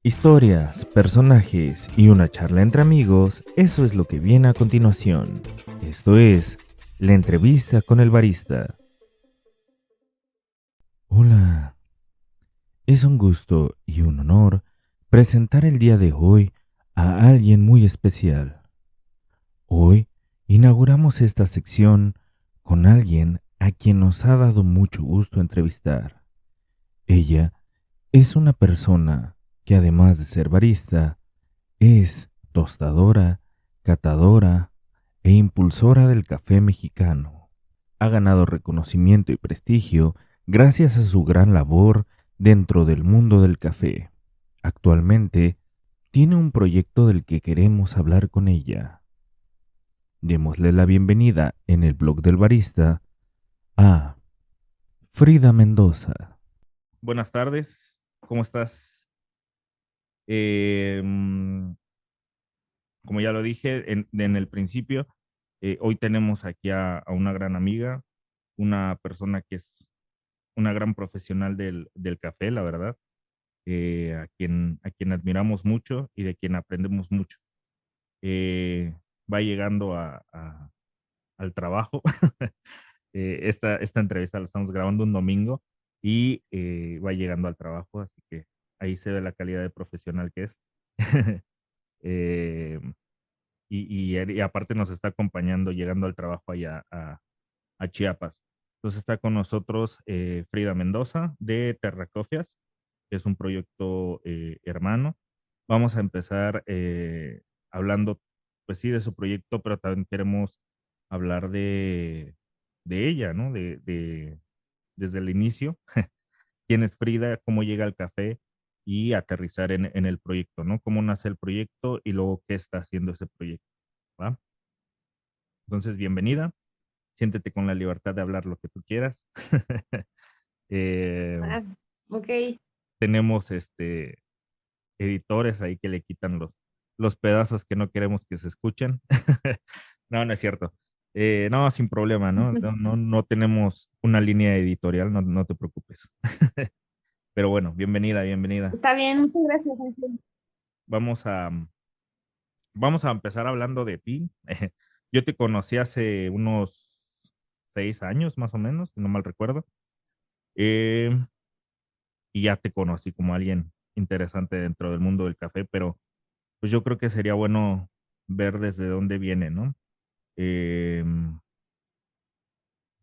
Historias, personajes y una charla entre amigos, eso es lo que viene a continuación. Esto es la entrevista con el barista. Hola, es un gusto y un honor presentar el día de hoy a alguien muy especial. Hoy inauguramos esta sección con alguien a quien nos ha dado mucho gusto entrevistar. Ella es una persona que además de ser barista, es tostadora, catadora e impulsora del café mexicano. Ha ganado reconocimiento y prestigio gracias a su gran labor dentro del mundo del café. Actualmente tiene un proyecto del que queremos hablar con ella. Démosle la bienvenida en el blog del barista a Frida Mendoza. Buenas tardes, ¿cómo estás? Eh, mm, Como ya lo dije en el principio, hoy tenemos aquí a una gran amiga, una persona que es una gran profesional del café, la verdad, a quien admiramos mucho y de quien aprendemos mucho. Eh, Va llegando al trabajo. Esta entrevista la estamos grabando un domingo y va llegando al trabajo, así que ahí se ve la calidad de profesional que es. Eh, y aparte nos está acompañando llegando al trabajo allá a Chiapas. Entonces está con nosotros Frida Mendoza de Terracofias, que es un proyecto hermano. Vamos a empezar hablando, pues sí, de su proyecto, pero también queremos hablar de ella, ¿no? Desde el inicio, quién es Frida, cómo llega al café y aterrizar en el proyecto, ¿no? Cómo nace el proyecto y luego qué está haciendo ese proyecto, ¿va? Entonces, bienvenida, siéntete con la libertad de hablar lo que tú quieras. Eh, Ah, ok. Tenemos editores ahí que le quitan los pedazos que no queremos que se escuchen. No, no es cierto. No, sin problema, ¿no? No tenemos una línea editorial, no te preocupes. Pero bueno, bienvenida, bienvenida. Está bien, muchas gracias, Ángel. Vamos a, vamos a empezar hablando de ti. Yo te conocí hace unos 6 años, más o menos, si no mal recuerdo. Eh, y ya te conocí como alguien interesante dentro del mundo del café, pero pues yo creo que sería bueno ver desde dónde viene, ¿no? Eh,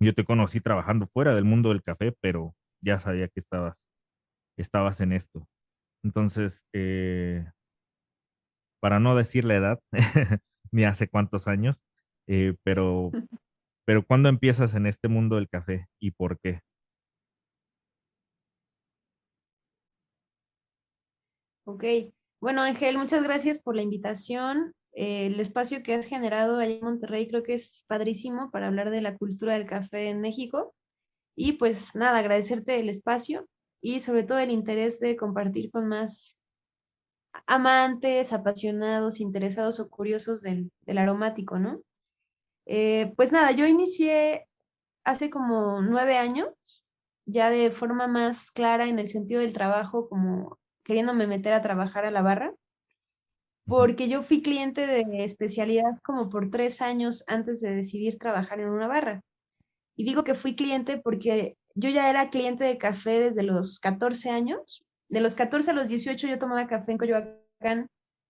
yo te conocí trabajando fuera del mundo del café, pero ya sabía que estabas en esto. Entonces, para no decir la edad, ni hace cuántos años, eh, pero, pero ¿cuándo empiezas en este mundo del café y por qué? Ok. Bueno, Ángel, muchas gracias por la invitación. El espacio que has generado allá en Monterrey creo que es padrísimo para hablar de la cultura del café en México. Y pues nada, agradecerte el espacio y sobre todo el interés de compartir con más amantes, apasionados, interesados o curiosos del aromático, ¿no? Pues nada, yo inicié hace como 9 años, ya de forma más clara en el sentido del trabajo, como queriéndome meter a trabajar a la barra, Ujú. porque yo fui cliente de especialidad como por 3 años antes de decidir trabajar en una barra. Y digo que fui cliente porque yo ya era cliente de café desde los 14 años. De los 14 a los 18 yo tomaba café en Coyoacán,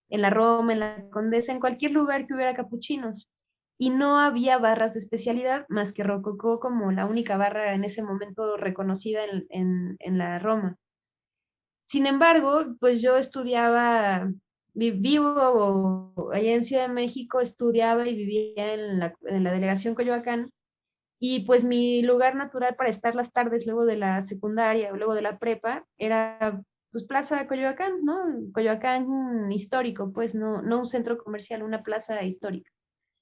en la Roma, en la Condesa, en cualquier lugar que hubiera capuchinos. Y no había barras de especialidad más que Rococó como la única barra en ese momento reconocida en la Roma. Sin embargo, pues yo estudiaba, vivo allá en Ciudad de México, estudiaba y vivía en la delegación Coyoacán y pues mi lugar natural para estar las tardes luego de la secundaria o luego de la prepa era pues Plaza Coyoacán, ¿no? Coyoacán histórico, pues no un centro comercial, una plaza histórica.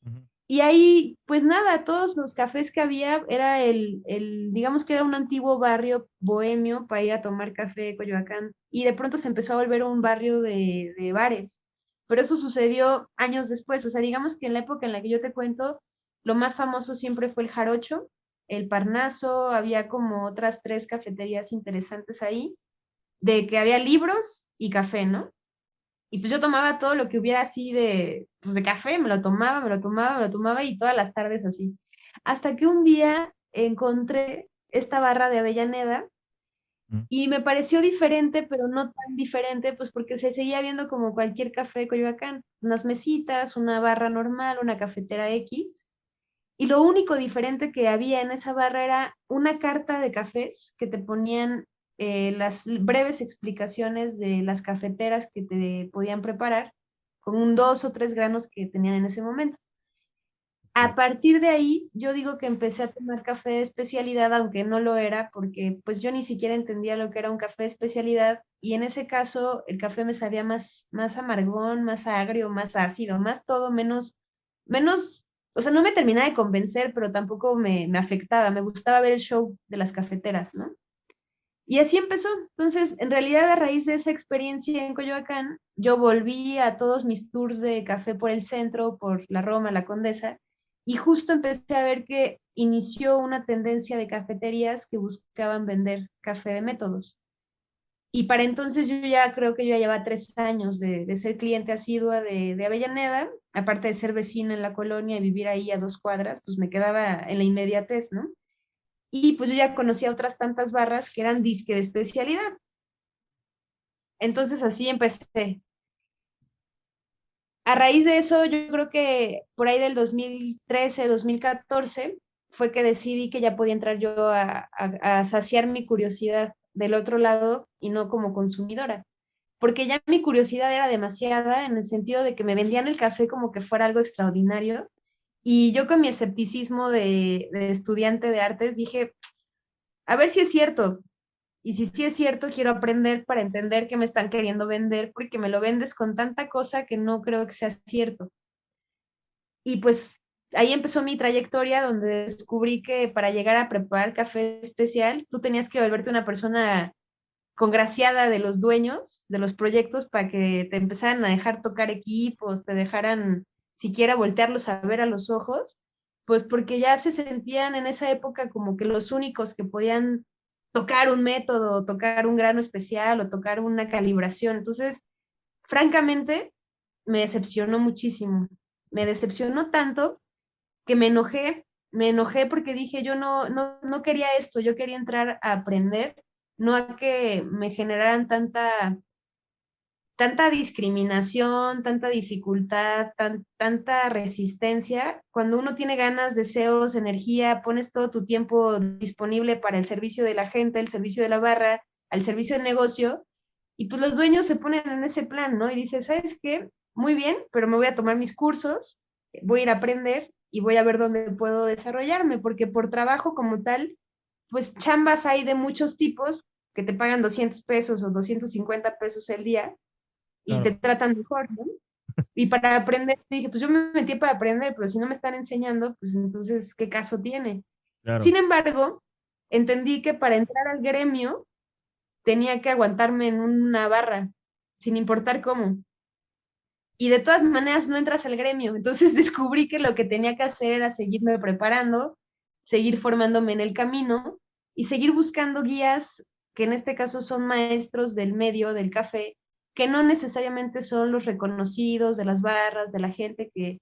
Ujú. Y ahí, pues nada, todos los cafés que había era digamos que era un antiguo barrio bohemio para ir a tomar café Coyoacán. Y de pronto se empezó a volver un barrio de bares. Pero eso sucedió años después. O sea, digamos que en la época en la que yo te cuento, lo más famoso siempre fue el Jarocho, el Parnaso, había como otras tres cafeterías interesantes ahí, de que había libros y café, ¿no? Y pues yo tomaba todo lo que hubiera así de, pues de café, me lo tomaba, me lo tomaba, me lo tomaba y todas las tardes así. Hasta que un día encontré esta barra de Avellaneda Mm, y me pareció diferente, pero no tan diferente, pues porque se seguía viendo como cualquier café de Coyoacán, unas mesitas, una barra normal, una cafetera X. Y lo único diferente que había en esa barra era una carta de cafés que te ponían las breves explicaciones de las cafeteras que te podían preparar con un 2 o 3 granos que tenían en ese momento. A ok. partir de ahí, yo digo que empecé a tomar café de especialidad, aunque no lo era, porque pues yo ni siquiera entendía lo que era un café de especialidad, y en ese caso el café me sabía más amargón, más agrio, más ácido, más todo, menos, o sea, no me terminaba de convencer, pero tampoco me afectaba, me gustaba ver el show de las cafeteras, ¿no? Y así empezó. Entonces, en realidad, a raíz de esa experiencia en Coyoacán, yo volví a todos mis tours de café por el centro, por la Roma, la Condesa, y justo empecé a ver que inició una tendencia de cafeterías que buscaban vender café de métodos. Y para entonces yo ya creo que yo ya llevaba 3 años de ser cliente asidua de Avellaneda, aparte de ser vecina en la colonia y vivir ahí a 2 cuadras, pues me quedaba en la inmediatez, ¿no? Y pues yo ya conocía otras tantas barras que eran disque de especialidad. Entonces así empecé. A raíz de eso, yo creo que por ahí del 2013, 2014, fue que decidí que ya podía entrar yo a saciar mi curiosidad del otro lado y no como consumidora. Porque ya mi curiosidad era demasiada en el sentido de que me vendían el café como que fuera algo extraordinario. Y yo con mi escepticismo de estudiante de artes dije, a ver si es cierto. Y si sí es cierto, quiero aprender para entender qué me están queriendo vender, porque me lo vendes con tanta cosa que no creo que sea cierto. Y pues ahí empezó mi trayectoria donde descubrí que para llegar a preparar café especial, tú tenías que volverte una persona congraciada de los dueños de los proyectos para que te empezaran a dejar tocar equipos, te dejaran siquiera voltearlos a ver a los ojos, pues porque ya se sentían en esa época como que los únicos que podían tocar un método, tocar un grano especial o tocar una calibración. Entonces, francamente, me decepcionó muchísimo. Me decepcionó tanto que me enojé porque dije, yo no quería esto, yo quería entrar a aprender, no a que me generaran tanta discriminación, tanta dificultad, tanta resistencia. Cuando uno tiene ganas, deseos, energía, pones todo tu tiempo disponible para el servicio de la gente, el servicio de la barra, al servicio del negocio, y pues los dueños se ponen en ese plan, ¿no? Y dices, ¿sabes qué? Muy bien, pero me voy a tomar mis cursos, voy a ir a aprender y voy a ver dónde puedo desarrollarme, porque por trabajo como tal, pues chambas hay de muchos tipos que te pagan 200 pesos o 250 pesos el día y Claro, te tratan mejor, ¿no? Y para aprender, dije, pues yo me metí para aprender, pero si no me están enseñando, pues entonces, ¿qué caso tiene? claro. Sin embargo, entendí que para entrar al gremio tenía que aguantarme en una barra, sin importar cómo. Y de todas maneras no entras al gremio. Entonces descubrí que lo que tenía que hacer era seguirme preparando, seguir formándome en el camino y seguir buscando guías que en este caso son maestros del medio del café, que no necesariamente son los reconocidos de las barras, de la gente que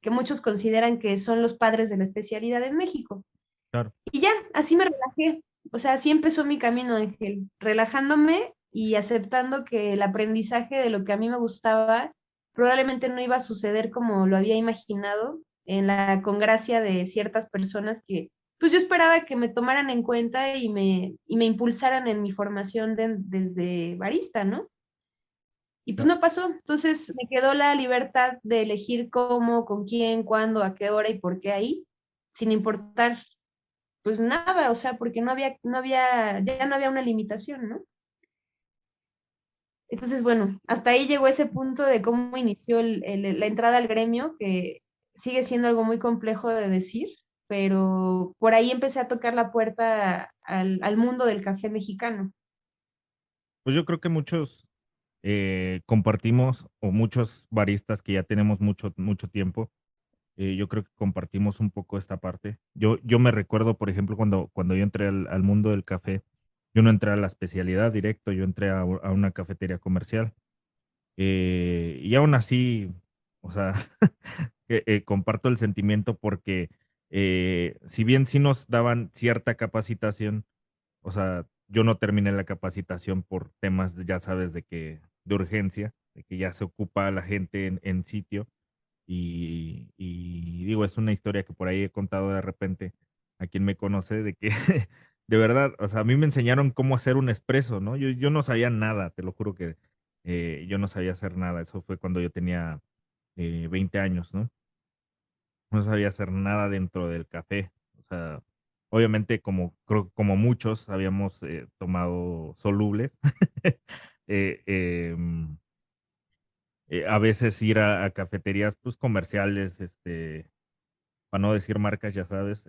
muchos consideran que son los padres de la especialidad en México. Claro. Y ya, así me relajé. O sea, así empezó mi camino, Ángel, relajándome y aceptando que el aprendizaje de lo que a mí me gustaba probablemente no iba a suceder como lo había imaginado en la congracia de ciertas personas que, pues yo esperaba que me tomaran en cuenta y me impulsaran en mi formación desde barista, ¿no? Y pues Ya. no pasó. Entonces me quedó la libertad de elegir cómo, con quién, cuándo, a qué hora y por qué ahí, sin importar pues nada, o sea, porque ya no había una limitación, ¿no? Entonces, bueno, hasta ahí llegó ese punto de cómo inició la entrada al gremio, que sigue siendo algo muy complejo de decir, pero por ahí empecé a tocar la puerta al mundo del café mexicano. Pues yo creo que muchos compartimos, o muchos baristas que ya tenemos mucho tiempo, yo creo que compartimos un poco esta parte. Yo me recuerdo, por ejemplo, cuando yo entré al mundo del café, yo no entré a la especialidad directo, yo entré a una cafetería comercial. Y aún así, o sea, comparto el sentimiento porque si bien sí nos daban cierta capacitación, o sea, yo no terminé la capacitación por temas, ya sabes, de urgencia, de que ya se ocupa la gente en sitio. Y digo, es una historia que por ahí he contado de repente a quien me conoce, de que de verdad, o sea, a mí me enseñaron cómo hacer un espresso, ¿no? Yo no sabía nada, te lo juro que yo no sabía hacer nada. Eso fue cuando yo tenía 20 años, ¿no? No sabía hacer nada dentro del café. O sea, obviamente creo, como muchos habíamos tomado solubles. eh, em, a veces ir a cafeterías pues comerciales, para no decir marcas, ya sabes,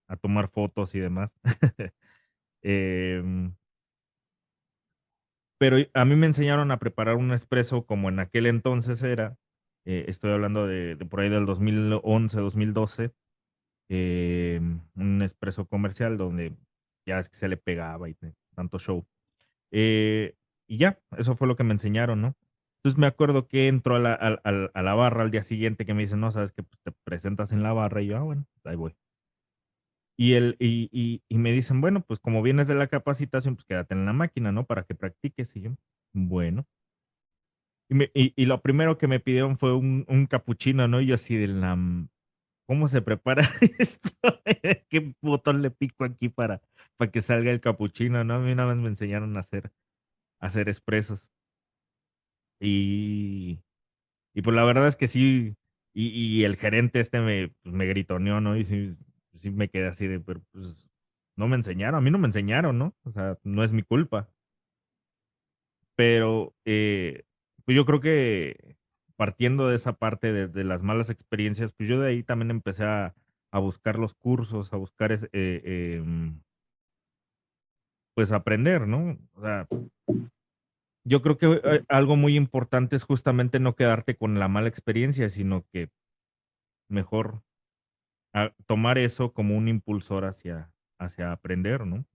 a tomar fotos y demás. Em, pero a mí me enseñaron a preparar un espresso como en aquel entonces era, estoy hablando de por ahí del 2011, 2012, un espresso comercial donde ya es que se le pegaba y tanto show. Eh, y ya, eso fue lo que me enseñaron, ¿no? Entonces me acuerdo que entro a la barra al día siguiente que me dicen, no, sabes que pues, te presentas en la barra y yo, bueno, ahí voy. Y me dicen, bueno, pues como vienes de la capacitación, pues quédate en la máquina, ¿no? Para que practiques. Y yo, bueno. Y lo primero que me pidieron fue un capuchino, ¿no? Y yo así ¿cómo se prepara esto? ¿Qué botón le pico aquí para que salga el capuchino, no? A mí una vez me enseñaron a hacer expresos. Y, y pues la verdad es que sí, y el gerente pues, me gritoneó, ¿no? Y sí, sí me quedé así de, pero pues no me enseñaron, a mí no me enseñaron, ¿no? O sea, no es mi culpa. Pero pues yo creo que partiendo de esa parte de las malas experiencias, pues yo de ahí también empecé a buscar los cursos, a buscar, pues aprender, ¿no? O sea, yo creo que algo muy importante es justamente no quedarte con la mala experiencia, sino que mejor tomar eso como un impulsor hacia aprender, ¿no?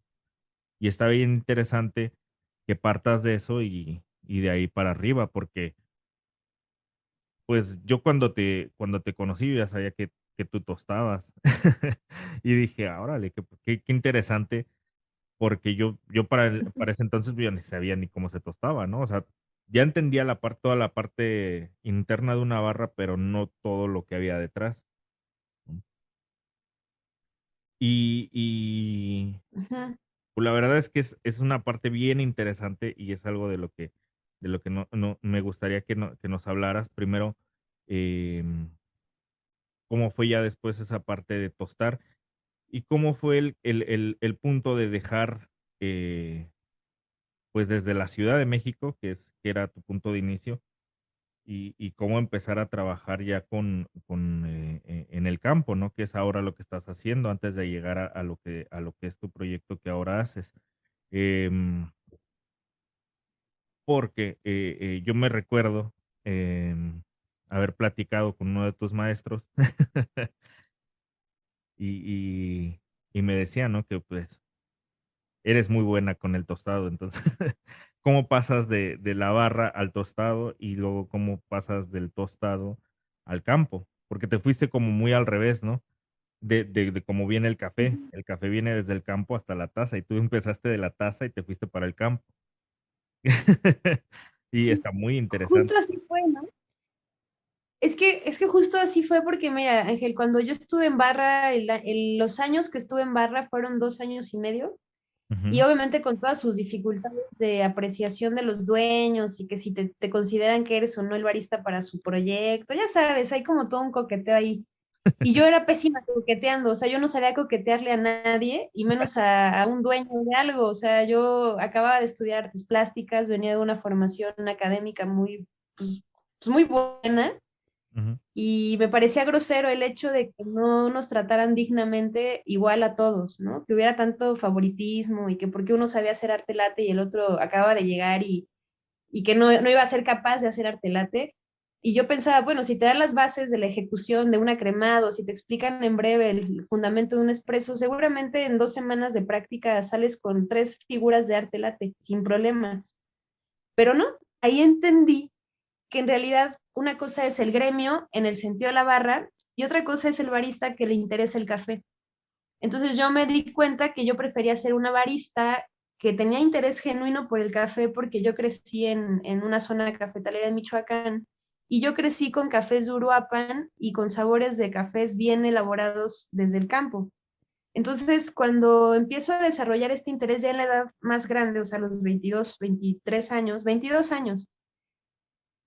Y está bien interesante que partas de eso y de ahí para arriba, porque pues yo cuando te conocí yo ya sabía que tú tostabas. Y dije, órale, qué interesante, porque yo para ese entonces yo ni sabía ni cómo se tostaba, ¿no? O sea, ya entendía toda la parte interna de una barra, pero no todo lo que había detrás, ¿no? Y Ujú. pues, la verdad es que es una parte bien interesante y es algo de lo que no me gustaría que nos hablaras. Primero, em, cómo fue ya después esa parte de tostar y cómo fue el punto de dejar, pues desde la Ciudad de México, que era tu punto de inicio, y cómo empezar a trabajar ya en el campo, ¿no? Que es ahora lo que estás haciendo antes de llegar a lo que es tu proyecto que ahora haces. Em, Porque yo me recuerdo haber platicado con uno de tus maestros y, y me decía, ¿no? Que pues eres muy buena con el tostado. Entonces, ¿cómo pasas de la barra al tostado y luego cómo pasas del tostado al campo? Porque te fuiste como muy al revés, ¿no? De cómo viene el café. Ujú. El café viene desde el campo hasta la taza y tú empezaste de la taza y te fuiste para el campo. Y Sí, está muy justo interesante. así fue, ¿no? Es que justo así fue porque, mira, Ángel, cuando yo estuve en barra, los años que estuve en barra fueron 2 años y medio, y Ujú, obviamente con todas sus dificultades de apreciación de los dueños y que si te consideran que eres o no el barista para su proyecto, ya sabes, hay como todo un coqueteo ahí. Y yo era pésima coqueteando, o sea, yo no sabía coquetearle a nadie, y menos a un dueño de algo. O sea, yo acababa de estudiar artes plásticas, venía de una formación académica muy, pues muy buena, ujú, y me parecía grosero el hecho de que no nos trataran dignamente igual a todos, ¿no? Que hubiera tanto favoritismo y que porque uno sabía hacer arte latte y el otro acaba de llegar y que no iba a ser capaz de hacer arte latte. Y yo pensaba, bueno, si te dan las bases de la ejecución de una cremado, si te explican en breve el fundamento de un espresso, seguramente en 2 semanas de práctica sales con 3 figuras de arte latte sin problemas. Pero no, ahí entendí que en realidad una cosa es el gremio en el sentido de la barra y otra cosa es el barista que le interesa el café. Entonces yo me di cuenta que yo prefería ser una barista que tenía interés genuino por el café porque yo crecí en una zona cafetalera en Michoacán y yo crecí con cafés de Uruapan y con sabores de cafés bien elaborados desde el campo. Entonces, cuando empiezo a desarrollar este interés ya en la edad más grande, o sea, a los 22, 23 años, 22 años,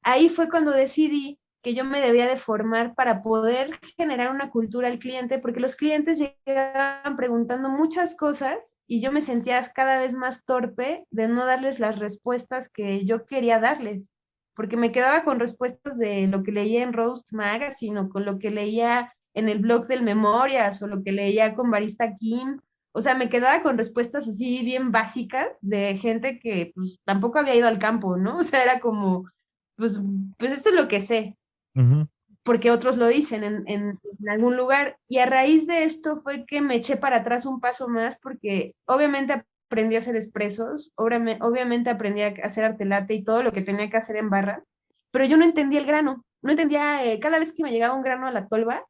ahí fue cuando decidí que yo me debía de formar para poder generar una cultura al cliente, porque los clientes llegaban preguntando muchas cosas y yo me sentía cada vez más torpe de no darles las respuestas que yo quería darles, porque me quedaba con respuestas de lo que leía en Roast Magazine o con lo que leía en el blog del Memorias o lo que leía con Barista Kim. O sea, me quedaba con respuestas así bien básicas de gente que pues tampoco había ido al campo, ¿no? O sea, era como pues, pues esto es lo que sé, Ujú. porque otros lo dicen en algún lugar. Y a raíz de esto fue que me eché para atrás un paso más, porque obviamente aprendí a hacer expresos, obviamente aprendí a hacer arte latte y todo lo que tenía que hacer en barra, pero yo no entendía el grano, no entendía, cada vez que me llegaba un grano a la tolva,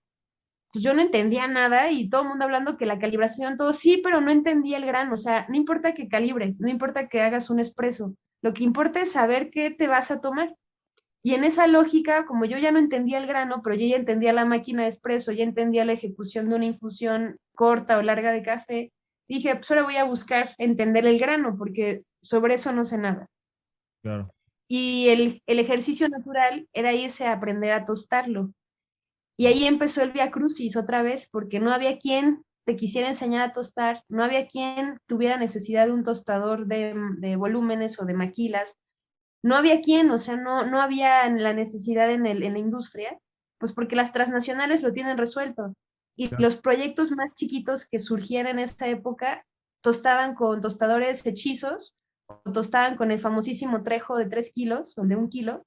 pues yo no entendía nada y todo el mundo hablando que la calibración, todo sí, pero no entendía el grano, o sea, no importa que calibres, no importa que hagas un expreso, lo que importa es saber qué te vas a tomar. Y en esa lógica, como yo ya no entendía el grano, pero yo ya entendía la máquina de espresso, ya entendía la ejecución de una infusión corta o larga de café, dije, pues ahora voy a buscar entender el grano, porque sobre eso no sé nada. Claro. Y el ejercicio natural era irse a aprender a tostarlo. Y ahí empezó el vía crucis otra vez, porque no había quien te quisiera enseñar a tostar, no había quien tuviera necesidad de un tostador de volúmenes o de maquilas, no había quien, o sea, no había la necesidad en la industria, pues porque las transnacionales lo tienen resuelto. Y Claro. los proyectos más chiquitos que surgían en esta época tostaban con tostadores hechizos, o tostaban con el famosísimo trejo de 3 kilos o de 1 kilo,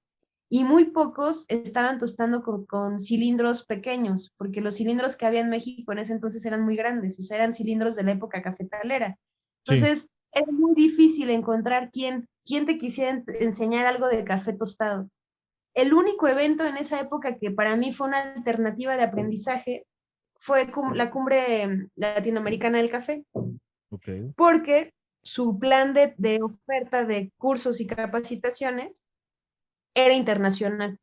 y muy pocos estaban tostando con cilindros pequeños, porque los cilindros que había en México en ese entonces eran muy grandes, o sea, eran cilindros de la época cafetalera. Sí. Entonces, es muy difícil encontrar quién te quisiera enseñar algo de café tostado. El único evento en esa época que para mí fue una alternativa de aprendizaje fue la cumbre latinoamericana del café, Ok. porque su plan de oferta de cursos y capacitaciones era internacional.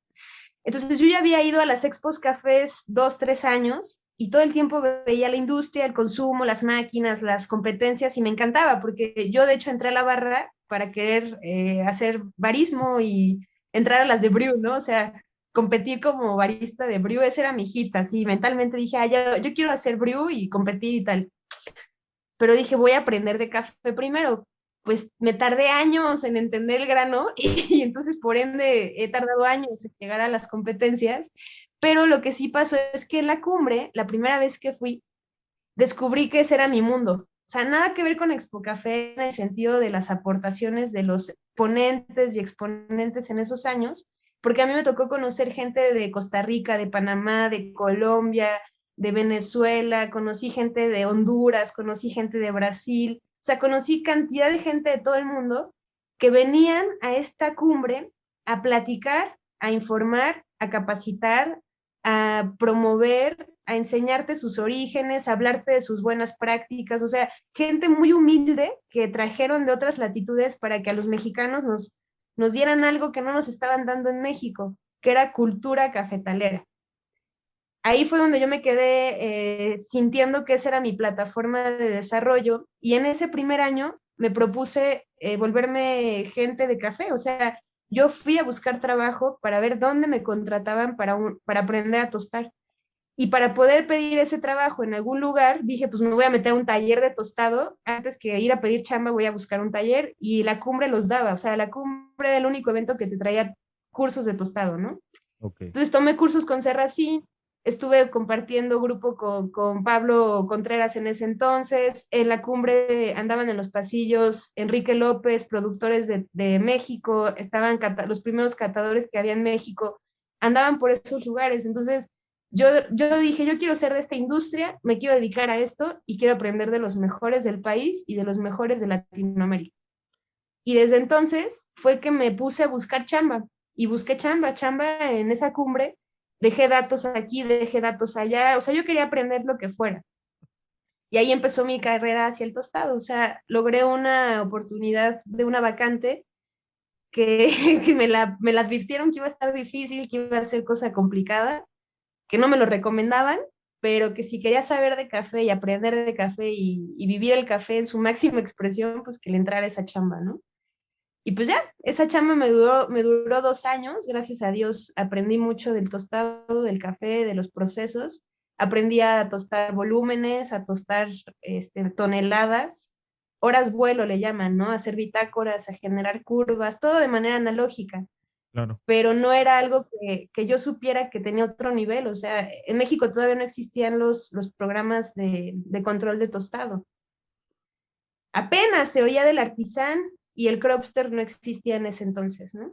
Entonces yo ya había ido a las expos cafés 2, 3 años y todo el tiempo veía la industria, el consumo, las máquinas, las competencias y me encantaba porque yo de hecho entré a la barra para querer hacer barismo y entrar a las de brew, ¿no? O sea, competir como barista de brew, esa era mi hijita, así mentalmente dije, yo quiero hacer brew y competir y tal, pero dije, voy a aprender de café primero. Pues me tardé años en entender el grano y entonces por ende he tardado años en llegar a las competencias, pero lo que sí pasó es que en la cumbre, la primera vez que fui, descubrí que ese era mi mundo. O sea, nada que ver con Expo Café en el sentido de las aportaciones de los ponentes y exponentes en esos años, porque a mí me tocó conocer gente de Costa Rica, de Panamá, de Colombia, de Venezuela, conocí gente de Honduras, conocí gente de Brasil, o sea, conocí cantidad de gente de todo el mundo que venían a esta cumbre a platicar, a informar, a capacitar, a promover, a enseñarte sus orígenes, a hablarte de sus buenas prácticas, o sea, gente muy humilde que trajeron de otras latitudes para que a los mexicanos nos dieran algo que no nos estaban dando en México, que era cultura cafetalera. Ahí fue donde yo me quedé sintiendo que esa era mi plataforma de desarrollo y en ese primer año me propuse volverme gente de café, o sea, yo fui a buscar trabajo para ver dónde me contrataban para aprender a tostar. Y para poder pedir ese trabajo en algún lugar, dije, pues me voy a meter a un taller de tostado. Antes que ir a pedir chamba, voy a buscar un taller y la cumbre los daba. O sea, la cumbre era el único evento que te traía cursos de tostado, ¿no? Ok. Entonces tomé cursos con Serrasí, estuve compartiendo grupo con Pablo Contreras en ese entonces. En la cumbre andaban en los pasillos Enrique López, productores de México, estaban los primeros catadores que había en México, andaban por esos lugares. Entonces yo dije, yo quiero ser de esta industria, me quiero dedicar a esto y quiero aprender de los mejores del país y de los mejores de Latinoamérica. Y desde entonces fue que me puse a buscar chamba y busqué chamba en esa cumbre. Dejé datos aquí, dejé datos allá. O sea, yo quería aprender lo que fuera. Y ahí empezó mi carrera hacia el tostado. O sea, logré una oportunidad de una vacante que, que me la advirtieron que iba a estar difícil, que iba a ser cosa complicada, que no me lo recomendaban, pero que si quería saber de café y aprender de café y vivir el café en su máxima expresión, pues que le entrara esa chamba, ¿no? Y pues ya, esa chamba me duró 2 años, gracias a Dios aprendí mucho del tostado, del café, de los procesos, aprendí a tostar volúmenes, a tostar toneladas, horas vuelo le llaman, ¿no? A hacer bitácoras, a generar curvas, todo de manera analógica, Claro. pero no era algo que yo supiera que tenía otro nivel, o sea, en México todavía no existían los programas de control de tostado. Apenas se oía del artisán y el cropster no existía en ese entonces, ¿no?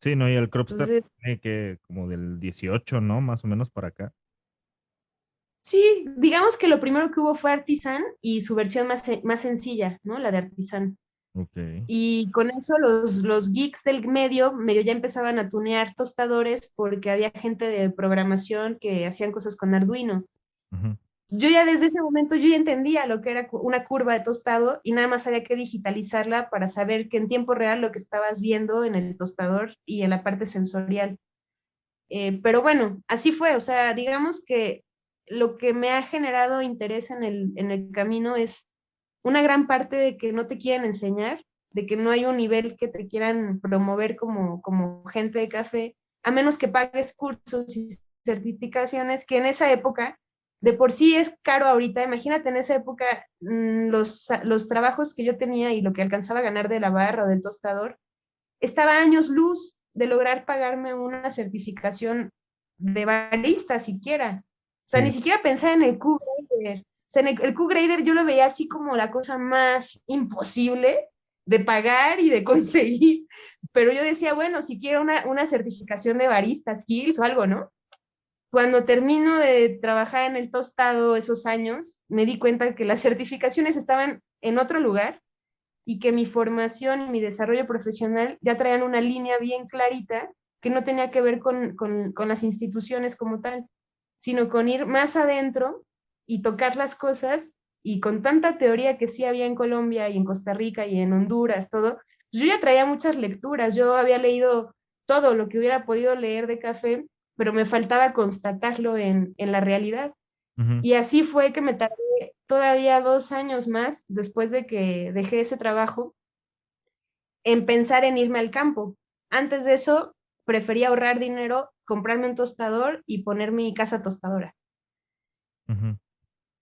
Sí, no, y el Cropster Entonces, tiene que como del 18, ¿no? Más o menos para acá. sí, digamos que lo primero que hubo fue artisán y su versión más sencilla, ¿no? La de artisán. Ok. Y con eso los geeks del medio ya empezaban a tunear tostadores porque había gente de programación que hacían cosas con Arduino. Ujú. Yo ya desde ese momento yo ya entendía lo que era una curva de tostado y nada más había que digitalizarla para saber que en tiempo real lo que estabas viendo en el tostador y en la parte sensorial. Pero bueno, así fue, o sea, digamos que lo que me ha generado interés en el camino es una gran parte de que no te quieren enseñar, de que no hay un nivel que te quieran promover como gente de café, a menos que pagues cursos y certificaciones, que en esa época, de por sí es caro ahorita, imagínate en esa época los trabajos que yo tenía y lo que alcanzaba a ganar de la barra o del tostador, estaba a años luz de lograr pagarme una certificación de barista siquiera. O sea, ni Sí. siquiera pensaba en el Q-Grader. O sea, en el Q-Grader yo lo veía así como la cosa más imposible de pagar y de conseguir. Pero yo decía, bueno, si quiero una certificación de barista, skills o algo, ¿no? Cuando termino de trabajar en el tostado esos años, me di cuenta que las certificaciones estaban en otro lugar y que mi formación y mi desarrollo profesional ya traían una línea bien clarita que no tenía que ver con las instituciones como tal, sino con ir más adentro y tocar las cosas y con tanta teoría que sí había en Colombia y en Costa Rica y en Honduras, todo, pues yo ya traía muchas lecturas, yo había leído todo lo que hubiera podido leer de café, pero me faltaba constatarlo en la realidad. Ujú. Y así fue que me tardé todavía 2 años más después de que dejé ese trabajo en pensar en irme al campo. Antes de eso, prefería ahorrar dinero, comprarme un tostador y poner mi casa tostadora Ujú.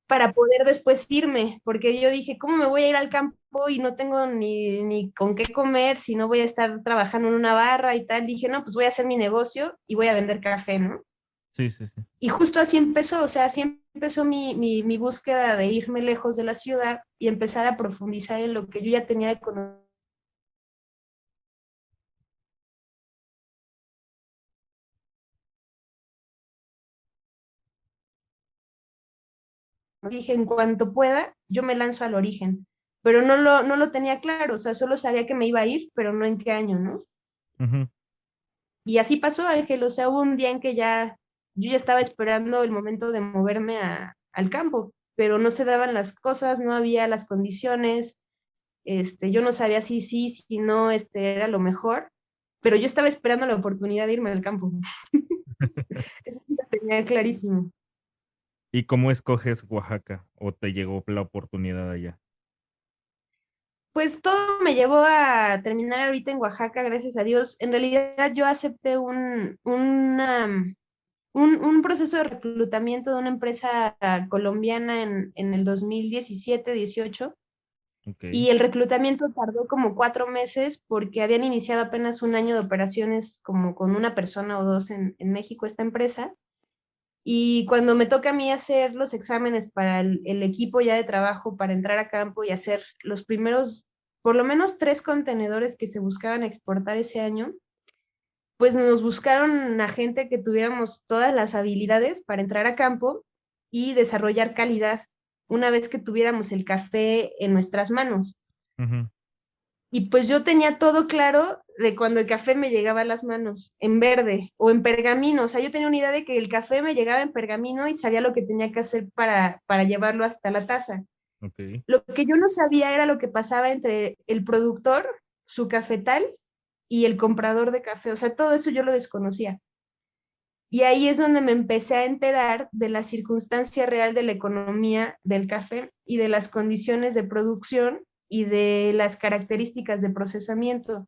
para poder después irme, porque yo dije, ¿cómo me voy a ir al campo y no tengo ni con qué comer si no voy a estar trabajando en una barra y tal? Dije, no, pues voy a hacer mi negocio y voy a vender café, ¿no? Sí, sí, sí. Y justo así empezó, o sea, así empezó mi búsqueda de irme lejos de la ciudad y empezar a profundizar en lo que yo ya tenía de conocimiento. Dije, en cuanto pueda, yo me lanzo al origen, pero no lo tenía claro, o sea, solo sabía que me iba a ir, pero no en qué año, ¿no? Ujú. Y así pasó, Ángel, o sea, hubo un día en que yo ya estaba esperando el momento de moverme al campo, pero no se daban las cosas, no había las condiciones, yo no sabía si sí, si no, era lo mejor, pero yo estaba esperando la oportunidad de irme al campo. Eso sí lo tenía clarísimo. ¿Y cómo escoges Oaxaca? ¿O te llegó la oportunidad allá? Pues todo me llevó a terminar ahorita en Oaxaca, gracias a Dios. En realidad yo acepté un proceso de reclutamiento de una empresa colombiana en el 2017-18 Ok. y el reclutamiento tardó como 4 meses porque habían iniciado apenas un año de operaciones como con una persona o dos en México esta empresa. Y cuando me toca a mí hacer los exámenes para el equipo ya de trabajo, para entrar a campo y hacer los primeros, por lo menos 3 contenedores que se buscaban exportar ese año, pues nos buscaron a gente que tuviéramos todas las habilidades para entrar a campo y desarrollar calidad una vez que tuviéramos el café en nuestras manos. Ujú. Y pues yo tenía todo claro de cuando el café me llegaba a las manos, en verde o en pergamino. O sea, yo tenía una idea de que el café me llegaba en pergamino y sabía lo que tenía que hacer para llevarlo hasta la taza. Ok, Lo que yo no sabía era lo que pasaba entre el productor, su cafetal y el comprador de café. O sea, todo eso yo lo desconocía. Y ahí es donde me empecé a enterar de la circunstancia real de la economía del café y de las condiciones de producción y de las características de procesamiento.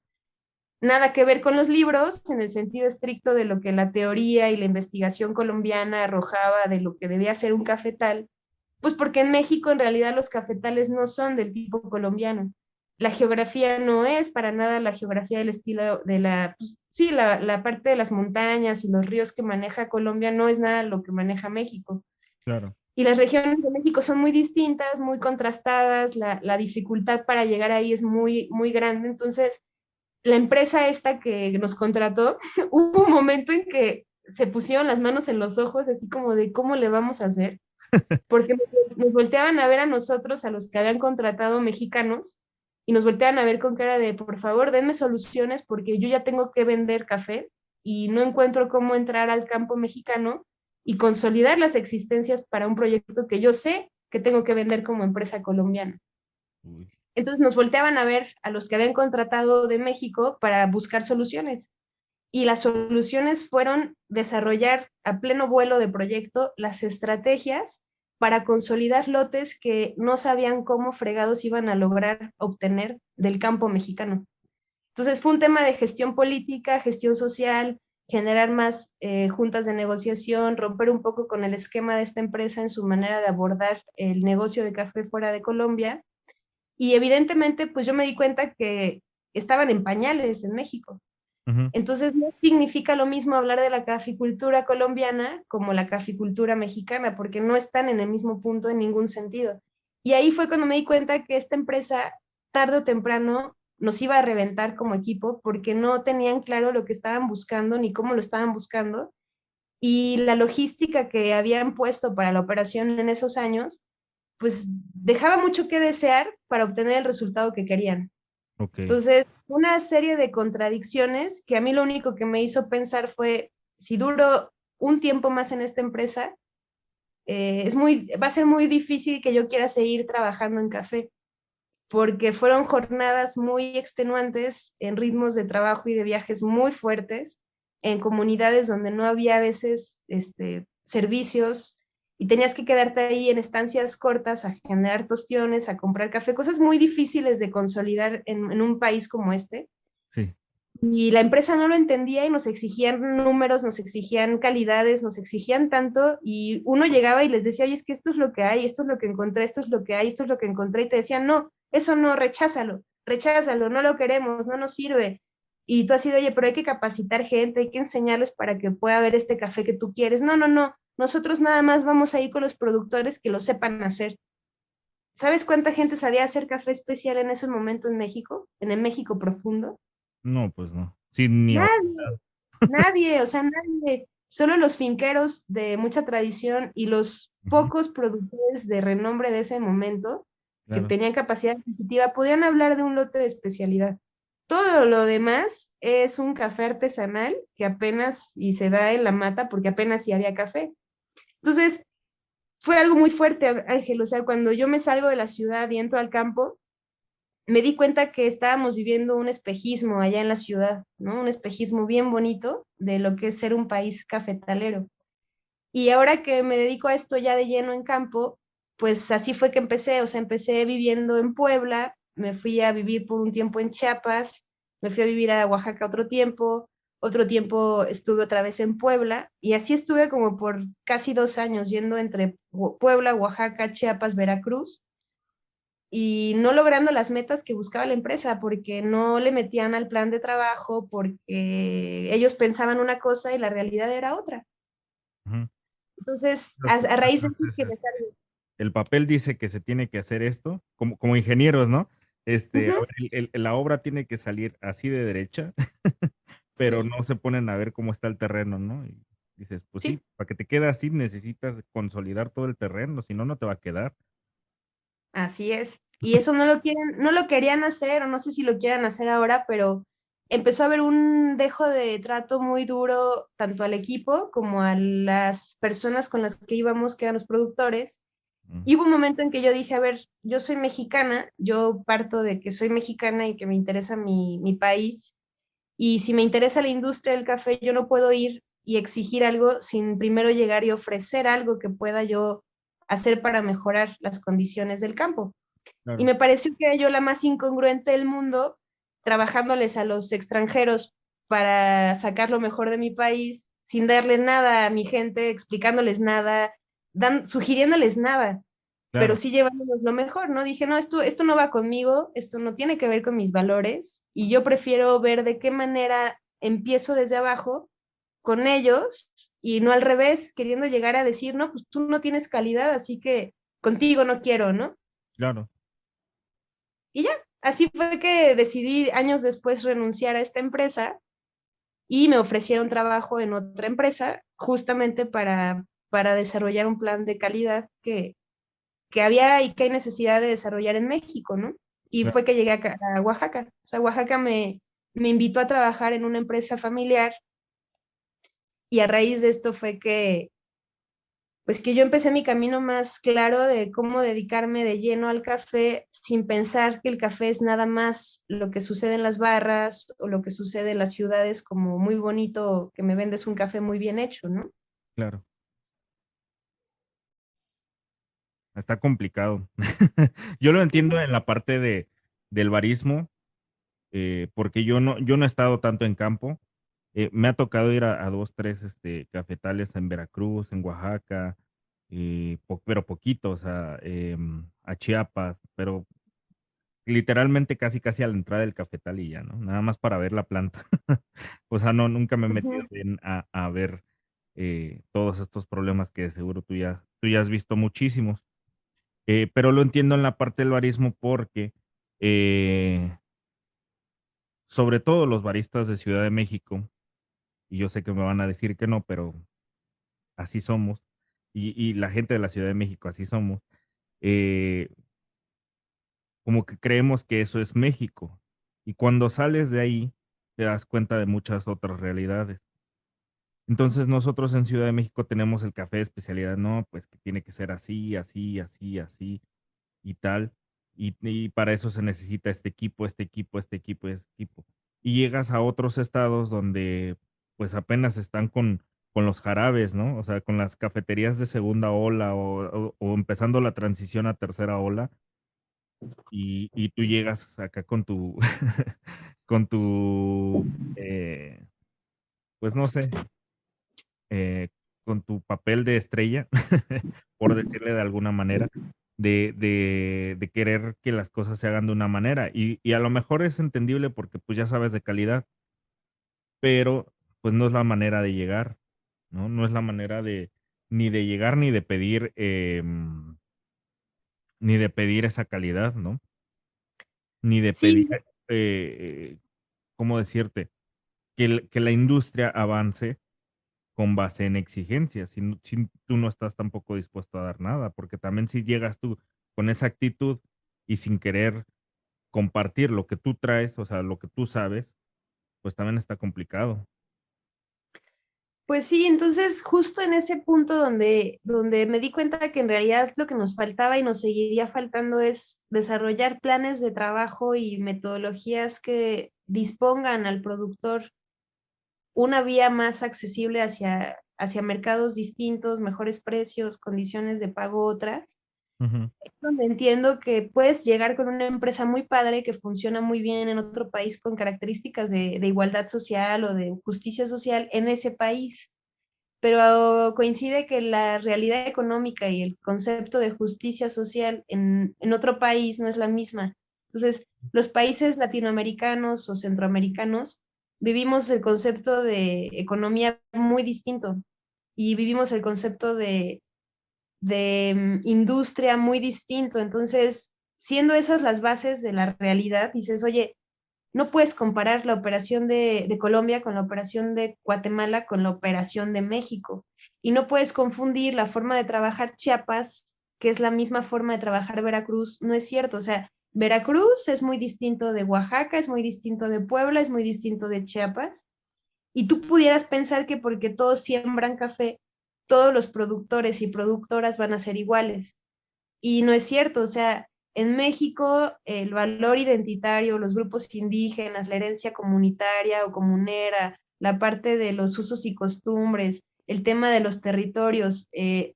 Nada que ver con los libros en el sentido estricto de lo que la teoría y la investigación colombiana arrojaba de lo que debía ser un cafetal, pues porque en México en realidad los cafetales no son del tipo colombiano. La geografía no es para nada la geografía del estilo de la, pues, sí, la parte de las montañas y los ríos que maneja Colombia no es nada lo que maneja México. claro. Y las regiones de México son muy distintas, muy contrastadas, la dificultad para llegar ahí es muy, muy grande. Entonces, la empresa esta que nos contrató, hubo un momento en que se pusieron las manos en los ojos, así como de cómo le vamos a hacer, porque nos volteaban a ver a nosotros, a los que habían contratado mexicanos, y nos volteaban a ver con cara de, por favor, denme soluciones porque yo ya tengo que vender café y no encuentro cómo entrar al campo mexicano y consolidar las existencias para un proyecto que yo sé que tengo que vender como empresa colombiana. Uy, Entonces nos volteaban a ver a los que habían contratado de México para buscar soluciones. Y las soluciones fueron desarrollar a pleno vuelo de proyecto las estrategias para consolidar lotes que no sabían cómo fregados iban a lograr obtener del campo mexicano. Entonces fue un tema de gestión política, gestión social, generar más juntas de negociación, romper un poco con el esquema de esta empresa en su manera de abordar el negocio de café fuera de Colombia. Y evidentemente, pues yo me di cuenta que estaban en pañales en México. ujú, Entonces no significa lo mismo hablar de la caficultura colombiana como la caficultura mexicana, porque no están en el mismo punto en ningún sentido. Y ahí fue cuando me di cuenta que esta empresa, tarde o temprano, nos iba a reventar como equipo porque no tenían claro lo que estaban buscando ni cómo lo estaban buscando. Y la logística que habían puesto para la operación en esos años, pues dejaba mucho que desear para obtener el resultado que querían. ok, Entonces, una serie de contradicciones que a mí lo único que me hizo pensar fue, si duro un tiempo más en esta empresa, va a ser muy difícil que yo quiera seguir trabajando en café, porque fueron jornadas muy extenuantes en ritmos de trabajo y de viajes muy fuertes, en comunidades donde no había a veces servicios y tenías que quedarte ahí en estancias cortas a generar tostiones, a comprar café, cosas muy difíciles de consolidar en un país como este. sí, Y la empresa no lo entendía y nos exigían números, nos exigían calidades, nos exigían tanto y uno llegaba y les decía, oye, es que esto es lo que hay, esto es lo que encontré, esto es lo que hay, esto es lo que encontré y te decían, no, eso no, recházalo, recházalo, no lo queremos, no nos sirve. Y tú así de, oye, pero hay que capacitar gente, hay que enseñarles para que pueda haber este café que tú quieres. No, no, no, nosotros nada más vamos a ir con los productores que lo sepan hacer. ¿Sabes cuánta gente sabía hacer café especial en ese momento en México? En el México profundo. no, pues no, sí, ni Nadie. ahorita, Nadie, o sea, nadie, solo los finqueros de mucha tradición y los ujú, pocos productores de renombre de ese momento que claro, tenían capacidad adquisitiva podían hablar de un lote de especialidad. Todo lo demás es un café artesanal que apenas y se da en la mata porque apenas sí había café. Entonces, fue algo muy fuerte, Ángel, o sea, cuando yo me salgo de la ciudad y entro al campo, me di cuenta que estábamos viviendo un espejismo allá en la ciudad, ¿no? Un espejismo bien bonito de lo que es ser un país cafetalero. Y ahora que me dedico a esto ya de lleno en campo, pues así fue que empecé, o sea, empecé viviendo en Puebla, me fui a vivir por un tiempo en Chiapas, me fui a vivir a Oaxaca otro tiempo estuve otra vez en Puebla, y así estuve como por casi 2 años yendo entre Puebla, Oaxaca, Chiapas, Veracruz, y no logrando las metas que buscaba la empresa porque no le metían al plan de trabajo, porque ellos pensaban una cosa y la realidad era otra. ujú. Entonces, Las a raíz de cosas eso es es, que me salgo. el papel dice que se tiene que hacer esto, como ingenieros, ¿no? A Ujú, ver, la obra tiene que salir así de derecha, pero sí, no se ponen a ver cómo está el terreno, ¿no? Y dices, pues sí, sí, para que te quede así necesitas consolidar todo el terreno, si no, no te va a quedar. así es. Y eso no lo querían hacer, o no sé si lo quieran hacer ahora, pero empezó a haber un dejo de trato muy duro tanto al equipo como a las personas con las que íbamos, que eran los productores. Mm, Y hubo un momento en que yo dije, a ver, yo soy mexicana, yo parto de que soy mexicana y que me interesa mi país, y si me interesa la industria del café, yo no puedo ir y exigir algo sin primero llegar y ofrecer algo que pueda yo hacer para mejorar las condiciones del campo. Y claro, me pareció que era yo la más incongruente del mundo, trabajándoles a los extranjeros para sacar lo mejor de mi país, sin darle nada a mi gente, explicándoles nada, sugiriéndoles nada, pero claro, sí llevándonos lo mejor, ¿no? Dije, no, esto no va conmigo, esto no tiene que ver con mis valores, y yo prefiero ver de qué manera empiezo desde abajo con ellos y no al revés, queriendo llegar a decir, no, pues tú no tienes calidad, así que contigo no quiero, ¿no? claro. Y ya, así fue que decidí años después renunciar a esta empresa y me ofrecieron trabajo en otra empresa justamente para desarrollar un plan de calidad que había y que hay necesidad de desarrollar en México, ¿no? Y Claro. fue que llegué a Oaxaca. O sea, Oaxaca me invitó a trabajar en una empresa familiar y a raíz de esto fue pues que yo empecé mi camino más claro de cómo dedicarme de lleno al café sin pensar que el café es nada más lo que sucede en las barras o lo que sucede en las ciudades como muy bonito que me vendes un café muy bien hecho, ¿no? Claro. Está complicado. Yo lo entiendo en la parte del barismo, porque yo no he estado tanto en campo. Me ha tocado ir a dos, tres cafetales en Veracruz, en Oaxaca, pero poquito, o sea, a Chiapas, pero literalmente casi casi a la entrada del cafetal y ya, ¿no? Nada más para ver la planta. O sea, no, nunca me he metido Ujú. bien a ver todos estos problemas que de seguro tú ya has visto muchísimos. Pero lo entiendo en la parte del barismo porque, eh, sobre todo los baristas de Ciudad de México, y yo sé que me van a decir que no, pero así somos, y la gente de la Ciudad de México así somos, eh, como que creemos que eso es México. Y cuando sales de ahí, te das cuenta de muchas otras realidades. Entonces nosotros en Ciudad de México tenemos el café de especialidad, no, pues que tiene que ser así, así, así, así y tal. Y para eso se necesita este equipo, este equipo, este equipo, este equipo. Y llegas a otros estados donde pues apenas están con los jarabes, ¿no? O sea, con las cafeterías de segunda ola o empezando la transición a tercera ola y tú llegas acá con tu, con tu, pues no sé, eh, con tu papel de estrella, por decirle de alguna manera, de querer que las cosas se hagan de una manera. Y a lo mejor es entendible porque pues ya sabes de calidad, pero pues no es la manera de llegar, ¿no? No es la manera de ni de llegar ni de pedir esa calidad, ¿no? Ni de pedir, Sí, eh, ¿cómo decirte? Que la industria avance con base en exigencias, si tú no estás tampoco dispuesto a dar nada, porque también si llegas tú con esa actitud y sin querer compartir lo que tú traes, o sea, lo que tú sabes, pues también está complicado. pues sí, entonces justo en ese punto donde me di cuenta que en realidad lo que nos faltaba y nos seguiría faltando es desarrollar planes de trabajo y metodologías que dispongan al productor una vía más accesible hacia mercados distintos, mejores precios, condiciones de pago otras, Ujú, donde entiendo que puedes llegar con una empresa muy padre que funciona muy bien en otro país con características de igualdad social o de justicia social en ese país, pero coincide que la realidad económica y el concepto de justicia social en otro país no es la misma. Entonces, los países latinoamericanos o centroamericanos vivimos el concepto de economía muy distinto y vivimos el concepto de industria muy distinto. Entonces, siendo esas las bases de la realidad, dices, oye, no puedes comparar la operación de Colombia con la operación de Guatemala con la operación de México. Y no puedes confundir la forma de trabajar Chiapas que es la misma forma de trabajar Veracruz, no es cierto. O sea, Veracruz es muy distinto de Oaxaca, es muy distinto de Puebla, es muy distinto de Chiapas. Y tú pudieras pensar que porque todos siembran café, todos los productores y productoras van a ser iguales. Y no es cierto, o sea, en México el valor identitario, los grupos indígenas, la herencia comunitaria o comunera, la parte de los usos y costumbres, el tema de los territorios,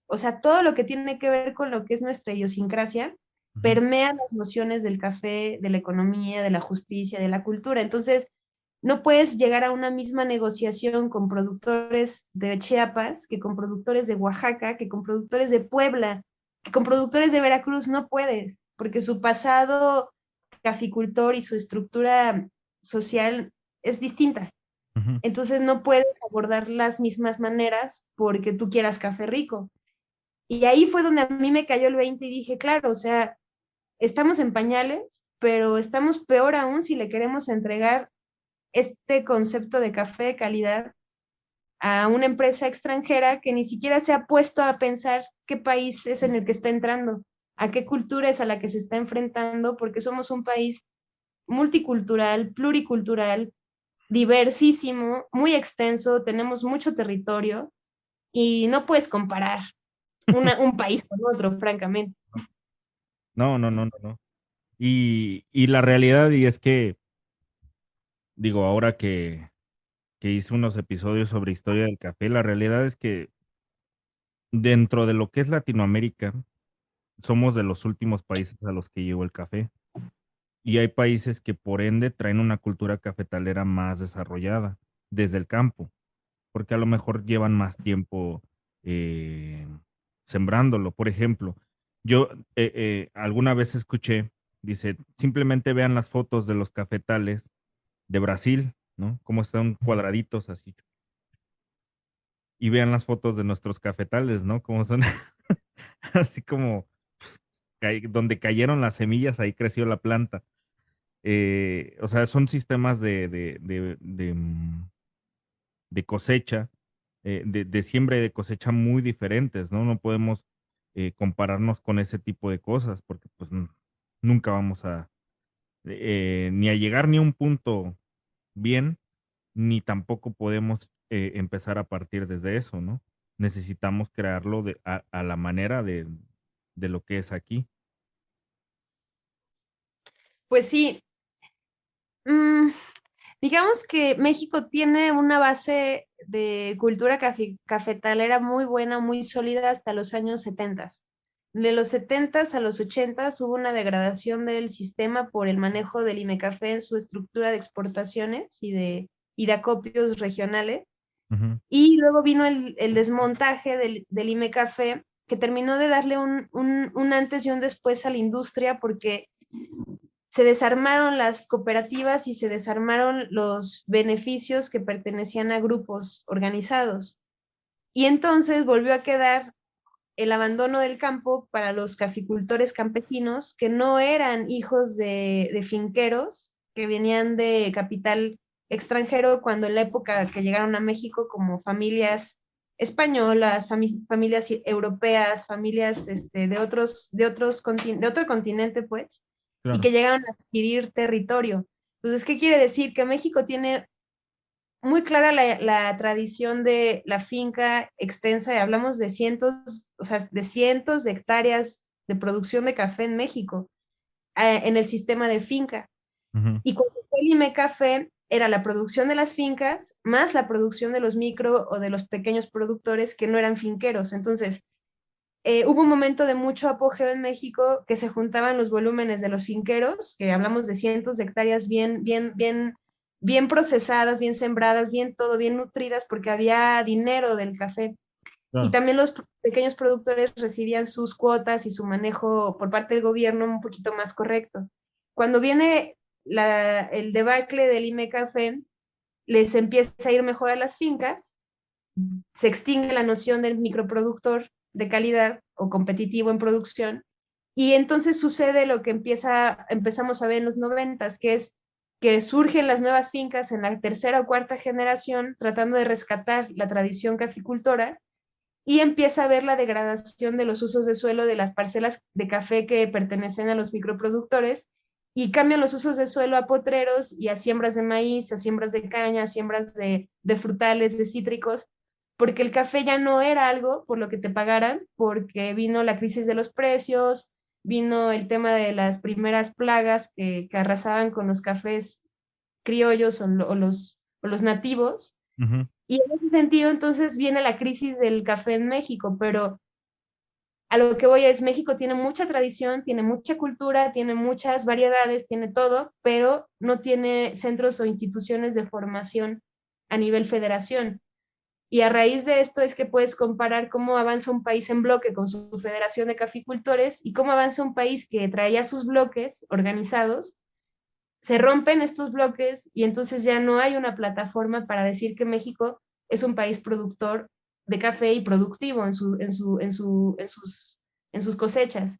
o sea, todo lo que tiene que ver con lo que es nuestra idiosincrasia, Ujú. permea las nociones del café, de la economía, de la justicia, de la cultura. Entonces, no puedes llegar a una misma negociación con productores de Chiapas que con productores de Oaxaca, que con productores de Puebla, que con productores de Veracruz. No puedes, porque su pasado caficultor y su estructura social es distinta. Ujú. Entonces no puedes abordar las mismas maneras porque tú quieras café rico. Y ahí fue donde a mí me cayó el 20 y dije, claro, o sea, estamos en pañales, pero estamos peor aún si le queremos entregar este concepto de café de calidad a una empresa extranjera que ni siquiera se ha puesto a pensar qué país es en el que está entrando, a qué cultura es a la que se está enfrentando, porque somos un país multicultural, pluricultural, diversísimo, muy extenso, tenemos mucho territorio y no puedes comparar un país con otro, francamente. No, no, no, no, no. Y la realidad, y es que, digo, ahora que hice unos episodios sobre historia del café, la realidad es que dentro de lo que es Latinoamérica, somos de los últimos países a los que llegó el café. Y hay países que por ende traen una cultura cafetalera más desarrollada desde el campo, porque a lo mejor llevan más tiempo eh, sembrándolo. Por ejemplo, yo alguna vez escuché, dice, simplemente vean las fotos de los cafetales de Brasil, ¿no? Cómo están cuadraditos así. Y vean las fotos de nuestros cafetales, ¿no? Cómo son así como donde cayeron las semillas, ahí creció la planta. O sea, son sistemas de cosecha, de siembra y de cosecha muy diferentes, ¿no? No podemos compararnos con ese tipo de cosas porque pues nunca vamos a ni a llegar ni a un punto bien, ni tampoco podemos empezar a partir desde eso, ¿no? Necesitamos crearlo a la manera de lo que es aquí. Pues sí, mm, digamos que México tiene una base de cultura cafetalera muy buena, muy sólida hasta los años 70. De los 70 a los 80 hubo una degradación del sistema por el manejo del IMECAFé en su estructura de exportaciones y de acopios regionales. Ujú. Y luego vino el desmontaje del IMECAFé, que terminó de darle un antes y un después a la industria porque se desarmaron las cooperativas y se desarmaron los beneficios que pertenecían a grupos organizados. Y entonces volvió a quedar el abandono del campo para los caficultores campesinos que no eran hijos de finqueros, que venían de capital extranjero cuando en la época que llegaron a México como familias españolas, familias europeas, familias de otro continente, pues, y Claro. que llegaron a adquirir territorio. Entonces, ¿qué quiere decir? Que México tiene muy clara la tradición de la finca extensa, y hablamos de cientos, o sea, de cientos de hectáreas de producción de café en México, en el sistema de finca. Ujú. Y cuando fue el IME Café, era la producción de las fincas más la producción de los micro o de los pequeños productores que no eran finqueros. Entonces, hubo un momento de mucho apogeo en México que se juntaban los volúmenes de los finqueros, que hablamos de cientos de hectáreas bien procesadas, bien sembradas, bien todo, bien nutridas, porque había dinero del café. Y Claro. también los pequeños productores recibían sus cuotas y su manejo por parte del gobierno un poquito más correcto. Cuando viene el debacle del IME Café, les empieza a ir mejor a las fincas, se extingue la noción del microproductor de calidad o competitivo en producción, y entonces sucede lo que empezamos a ver en los 90, que es que surgen las nuevas fincas en la tercera o cuarta generación tratando de rescatar la tradición caficultora y empieza a ver la degradación de los usos de suelo de las parcelas de café que pertenecen a los microproductores y cambian los usos de suelo a potreros y a siembras de maíz, a siembras de caña, a siembras de frutales, de cítricos, porque el café ya no era algo por lo que te pagaran, porque vino la crisis de los precios, vino el tema de las primeras plagas que arrasaban con los cafés criollos o los nativos. Ujú. Y en ese sentido, entonces viene la crisis del café en México, pero a lo que voy es, México tiene mucha tradición, tiene mucha cultura, tiene muchas variedades, tiene todo, pero no tiene centros o instituciones de formación a nivel federación. Y a raíz de esto es que puedes comparar cómo avanza un país en bloque con su federación de caficultores y cómo avanza un país que traía sus bloques organizados, se rompen estos bloques y entonces ya no hay una plataforma para decir que México es un país productor de café y productivo en sus cosechas.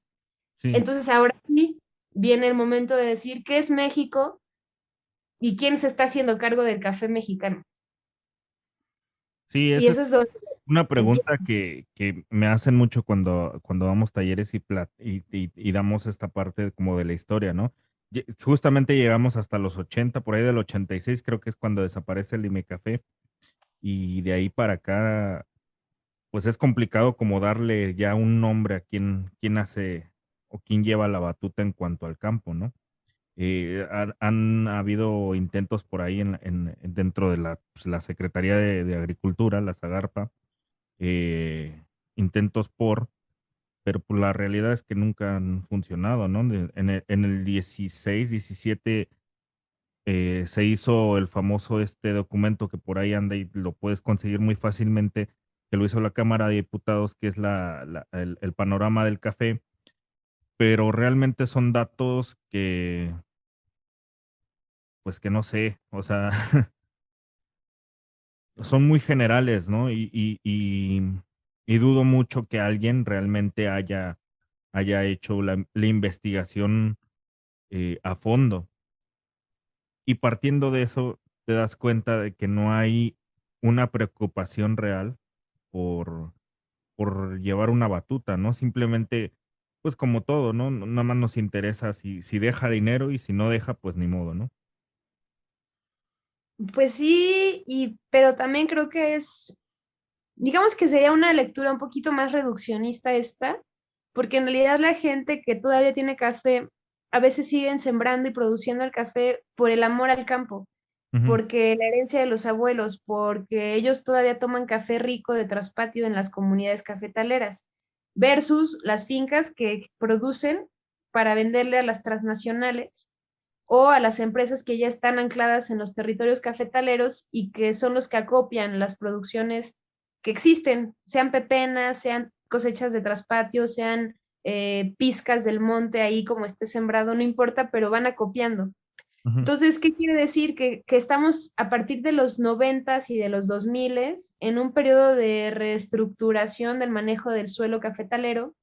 Sí, Entonces ahora sí viene el momento de decir qué es México y quién se está haciendo cargo del café mexicano. sí, Y esa es eso es donde una empieza. pregunta que me hacen mucho cuando damos talleres y damos esta parte como de la historia, ¿no? Justamente llegamos hasta los 80, por ahí del 86 creo que es cuando desaparece el Imecafé y de ahí para acá pues es complicado como darle ya un nombre a quién hace o quién lleva la batuta en cuanto al campo, ¿no? Han habido intentos por ahí dentro de la Secretaría de Agricultura, la SAGARPA, eh, intentos pero pues la realidad es que nunca han funcionado, ¿no? En el 16, 17 se hizo el famoso este documento que por ahí anda y lo puedes conseguir muy fácilmente, que lo hizo la Cámara de Diputados, que es el panorama del café, pero realmente son datos pues que no sé, o sea, son muy generales, ¿no? Y dudo mucho que alguien realmente haya hecho la investigación a fondo. Y partiendo de eso, te das cuenta de que no hay una preocupación real por, por llevar una batuta, ¿no? Simplemente, pues como todo, ¿no? Nada más nos interesa si deja dinero y si no deja, pues ni modo, ¿no? Pues sí, pero también creo que digamos que sería una lectura un poquito más reduccionista esta, porque en realidad la gente que todavía tiene café, a veces siguen sembrando y produciendo el café por el amor al campo, Ujú, porque la herencia de los abuelos, porque ellos todavía toman café rico de traspatio en las comunidades cafetaleras, versus las fincas que producen para venderle a las transnacionales o a las empresas que ya están ancladas en los territorios cafetaleros y que son los que acopian las producciones que existen, sean pepenas, sean cosechas de traspatio, sean pizcas del monte ahí como esté sembrado, no importa, pero van acopiando. ujú, Entonces, ¿qué quiere decir? Que estamos a partir de los 90 y de los 2000 en un periodo de reestructuración del manejo del suelo cafetalero,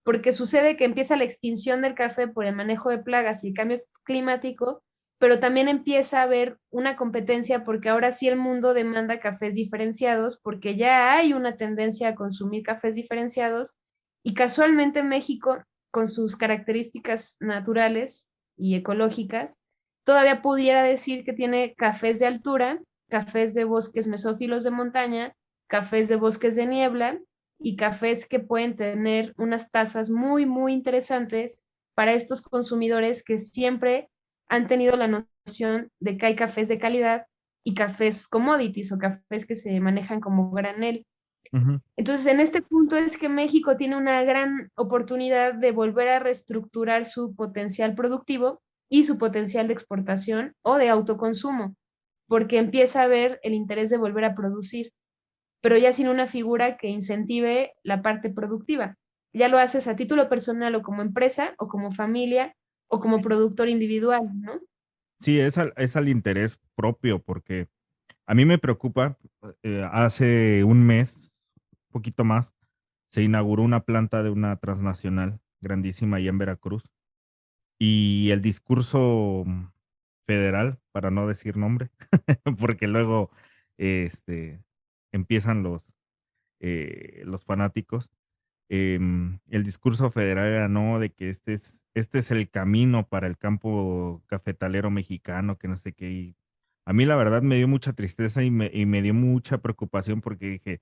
porque sucede que empieza la extinción del café por el manejo de plagas y el cambio climático, pero también empieza a haber una competencia porque ahora sí el mundo demanda cafés diferenciados, porque ya hay una tendencia a consumir cafés diferenciados y casualmente México, con sus características naturales y ecológicas, todavía pudiera decir que tiene cafés de altura, cafés de bosques mesófilos de montaña, cafés de bosques de niebla y cafés que pueden tener unas tasas muy, muy interesantes para estos consumidores que siempre han tenido la noción de que hay cafés de calidad y cafés commodities o cafés que se manejan como granel. ujú. Entonces, en este punto es que México tiene una gran oportunidad de volver a reestructurar su potencial productivo y su potencial de exportación o de autoconsumo, porque empieza a ver el interés de volver a producir, pero ya sin una figura que incentive la parte productiva. Ya lo haces a título personal o como empresa o como familia o como productor individual, ¿no? Sí, es al interés propio, porque a mí me preocupa, hace un mes, poquito más, se inauguró una planta de una transnacional grandísima allá en Veracruz. Y el discurso federal, para no decir nombre, porque luego este, empiezan los fanáticos, el discurso federal era no, de que este es el camino para el campo cafetalero mexicano, que no sé qué. Y a mí la verdad me dio mucha tristeza y me dio mucha preocupación porque dije,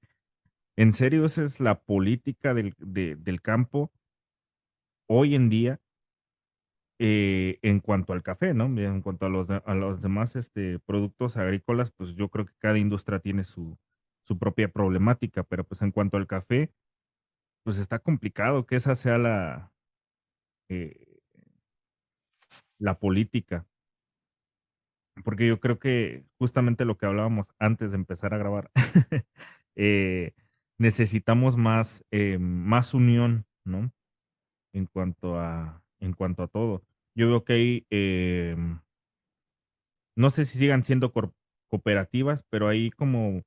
¿en serio esa es la política del campo hoy en día en cuanto al café, ¿no? En cuanto a los demás productos agrícolas, pues yo creo que cada industria tiene su propia problemática, pero pues en cuanto al café, pues está complicado que esa sea eh, la política, porque yo creo que justamente lo que hablábamos antes de empezar a grabar, eh, necesitamos más unión, ¿no? En cuanto a todo. Yo veo que hay, no sé si sigan siendo cooperativas, pero hay como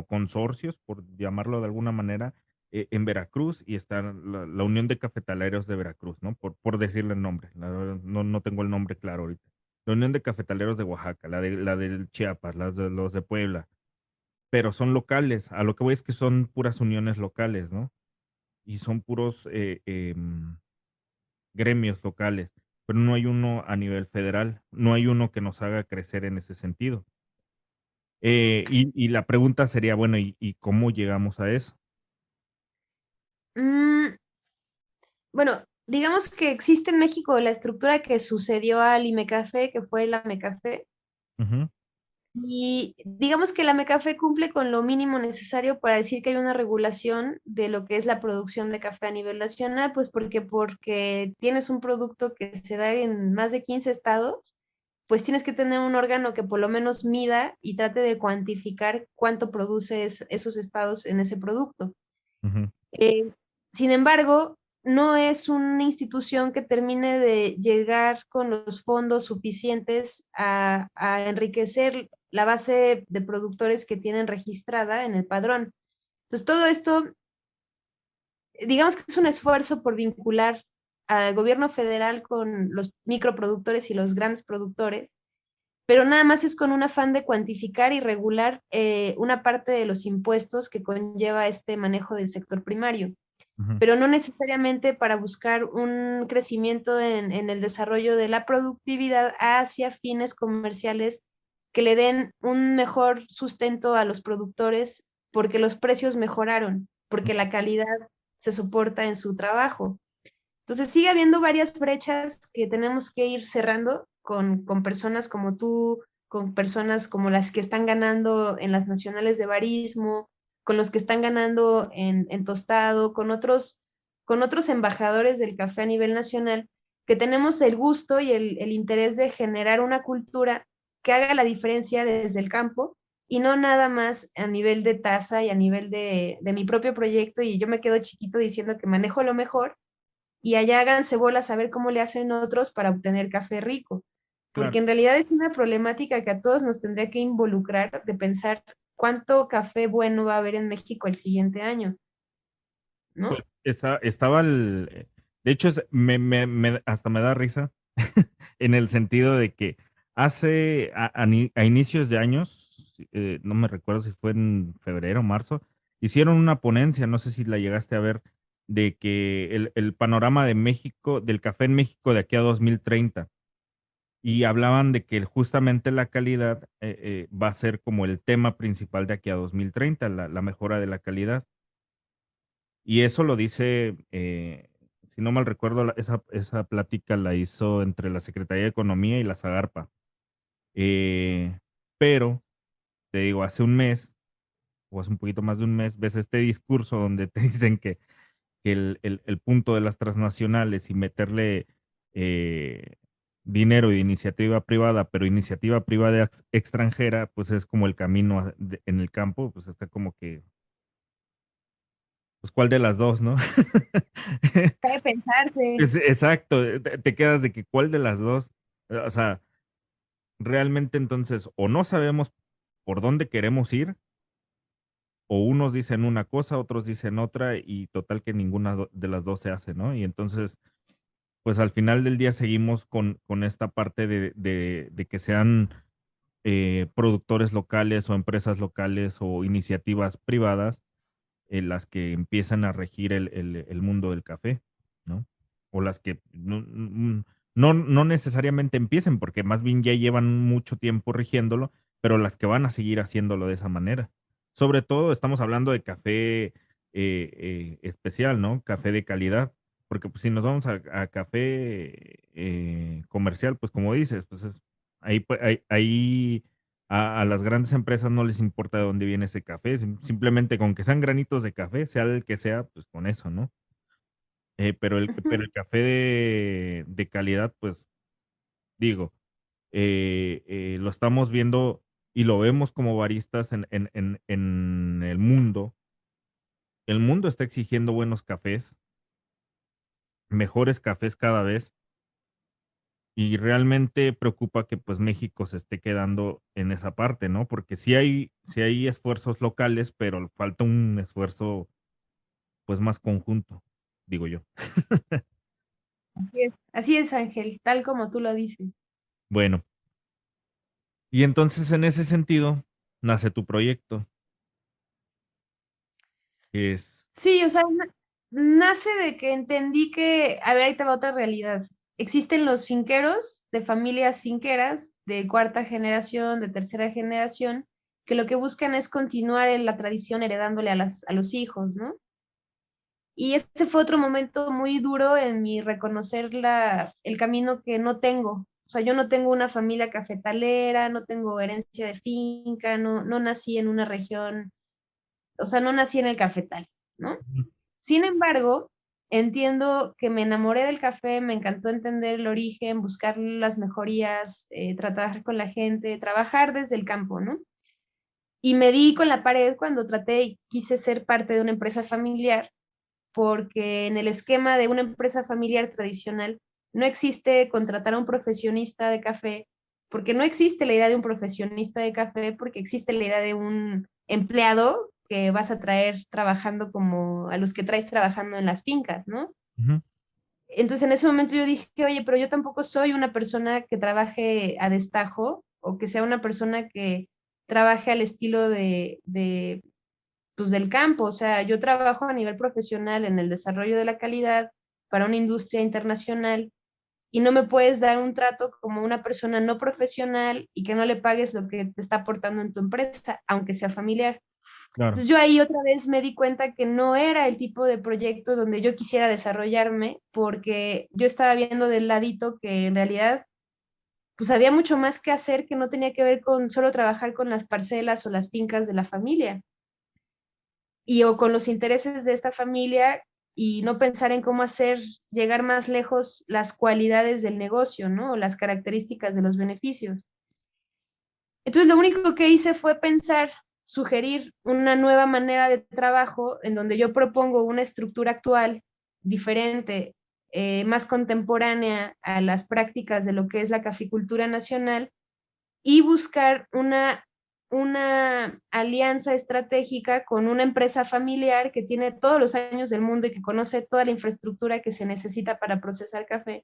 consorcios, por llamarlo de alguna manera, en Veracruz y está la Unión de Cafetaleros de Veracruz, ¿no? Por decirle el nombre. La verdad, no tengo el nombre claro ahorita. La Unión de Cafetaleros de Oaxaca, la del Chiapas, los de Puebla, pero son locales. A lo que voy es que son puras uniones locales, ¿no? Y son puros gremios locales, pero no hay uno a nivel federal, no hay uno que nos haga crecer en ese sentido. Y la pregunta sería, bueno, ¿y cómo llegamos a eso? Mm, bueno, digamos que existe en México la estructura que sucedió al IMECAFE, que fue la MECAFE, Ujú, y digamos que la MECAFE cumple con lo mínimo necesario para decir que hay una regulación de lo que es la producción de café a nivel nacional, pues porque tienes un producto que se da en más de 15 estados, pues tienes que tener un órgano que por lo menos mida y trate de cuantificar cuánto produce esos estados en ese producto. ujú, Eh, Sin embargo, no es una institución que termine de llegar con los fondos suficientes a enriquecer la base de productores que tienen registrada en el padrón. Entonces, todo esto, digamos que es un esfuerzo por vincular al gobierno federal con los microproductores y los grandes productores, pero nada más es con un afán de cuantificar y regular una parte de los impuestos que conlleva este manejo del sector primario, ujú. pero no necesariamente para buscar un crecimiento en el desarrollo de la productividad hacia fines comerciales que le den un mejor sustento a los productores porque los precios mejoraron, porque la calidad se soporta en su trabajo. Entonces sigue habiendo varias brechas que tenemos que ir cerrando con personas como tú, con personas como las que están ganando en las nacionales de barismo, con los que están ganando en tostado, con otros embajadores del café a nivel nacional, que tenemos el gusto y el interés de generar una cultura que haga la diferencia desde el campo y no nada más a nivel de tasa y a nivel de mi propio proyecto y yo me quedo chiquito diciendo que manejo lo mejor y allá háganse bolas a ver cómo le hacen otros para obtener café rico, Claro, porque en realidad es una problemática que a todos nos tendría que involucrar de pensar cuánto café bueno va a haber en México el siguiente año, pues ¿no? estaba de hecho, hasta me da risa en el sentido de que a inicios de años, no me recuerdo si fue en febrero o marzo, hicieron una ponencia, no sé si la llegaste a ver, de que el panorama de México, del café en México de aquí a 2030, y hablaban de que justamente la calidad va a ser como el tema principal de aquí a 2030, la mejora de la calidad. Y eso lo dice, si no mal recuerdo, esa plática la hizo entre la Secretaría de Economía y la Zagarpa. Eh, pero, te digo, hace un mes, o hace un poquito más de un mes, ves este discurso donde te dicen que el punto de las transnacionales y meterle eh, dinero y iniciativa privada, pero iniciativa privada extranjera, pues es como el camino en el campo, pues está como que, pues cuál de las dos, ¿no? Cabe pensarse. Exacto, te quedas de que cuál de las dos, o sea, realmente entonces o no sabemos por dónde queremos ir, o unos dicen una cosa, otros dicen otra, y total que ninguna de las dos se hace, ¿no? Y entonces, pues al final del día seguimos con esta parte de que sean productores locales o empresas locales o iniciativas privadas las que empiezan a regir el mundo del café, ¿no? O las que no necesariamente empiecen, porque más bien ya llevan mucho tiempo rigiéndolo, pero las que van a seguir haciéndolo de esa manera. Sobre todo estamos hablando de café especial, ¿no? Café de calidad, porque pues, si nos vamos a café comercial, pues como dices, pues ahí a las grandes empresas no les importa de dónde viene ese café, simplemente con que sean granitos de café, sea el que sea, pues con eso, ¿no? Pero Ujú. el café de calidad, pues digo, lo estamos viendo y lo vemos como baristas en el mundo. El mundo está exigiendo buenos cafés, mejores cafés cada vez, y realmente preocupa que pues México se esté quedando en esa parte, ¿no? Porque sí hay esfuerzos locales, pero falta un esfuerzo pues más conjunto, digo yo. Así es, Ángel, tal como tú lo dices. Bueno, y entonces en ese sentido nace tu proyecto, que es, Sí, o sea, nace de que entendí que, a ver, ahí te va otra realidad. Existen los finqueros de familias finqueras de cuarta generación, de tercera generación, que lo que buscan es continuar en la tradición heredándole a los hijos, ¿no? Y ese fue otro momento muy duro en mi reconocer el camino que no tengo. O sea, yo no tengo una familia cafetalera, no tengo herencia de finca, no nací en una región, o sea, no nací en el cafetal, ¿no? Sin embargo, entiendo que me enamoré del café, me encantó entender el origen, buscar las mejorías, tratar con la gente, trabajar desde el campo, ¿no? Y me di con la pared cuando traté y quise ser parte de una empresa familiar, porque en el esquema de una empresa familiar tradicional no existe contratar a un profesionista de café, porque no existe la idea de un profesionista de café, porque existe la idea de un empleado que vas a traer trabajando como a los que traes trabajando en las fincas, ¿no? ujú, Entonces en ese momento yo dije, oye, pero yo tampoco soy una persona que trabaje a destajo o que sea una persona que trabaje al estilo pues, del campo. O sea, yo trabajo a nivel profesional en el desarrollo de la calidad para una industria internacional y no me puedes dar un trato como una persona no profesional y que no le pagues lo que te está aportando en tu empresa, aunque sea familiar. claro, Entonces yo ahí otra vez me di cuenta que no era el tipo de proyecto donde yo quisiera desarrollarme porque yo estaba viendo del ladito que en realidad pues había mucho más que hacer que no tenía que ver con solo trabajar con las parcelas o las fincas de la familia y o con los intereses de esta familia y no pensar en cómo hacer llegar más lejos las cualidades del negocio, ¿no? O las características de los beneficios. Entonces, lo único que hice fue pensar, sugerir una nueva manera de trabajo en donde yo propongo una estructura actual diferente, más contemporánea a las prácticas de lo que es la caficultura nacional y buscar una alianza estratégica con una empresa familiar que tiene todos los años del mundo y que conoce toda la infraestructura que se necesita para procesar café,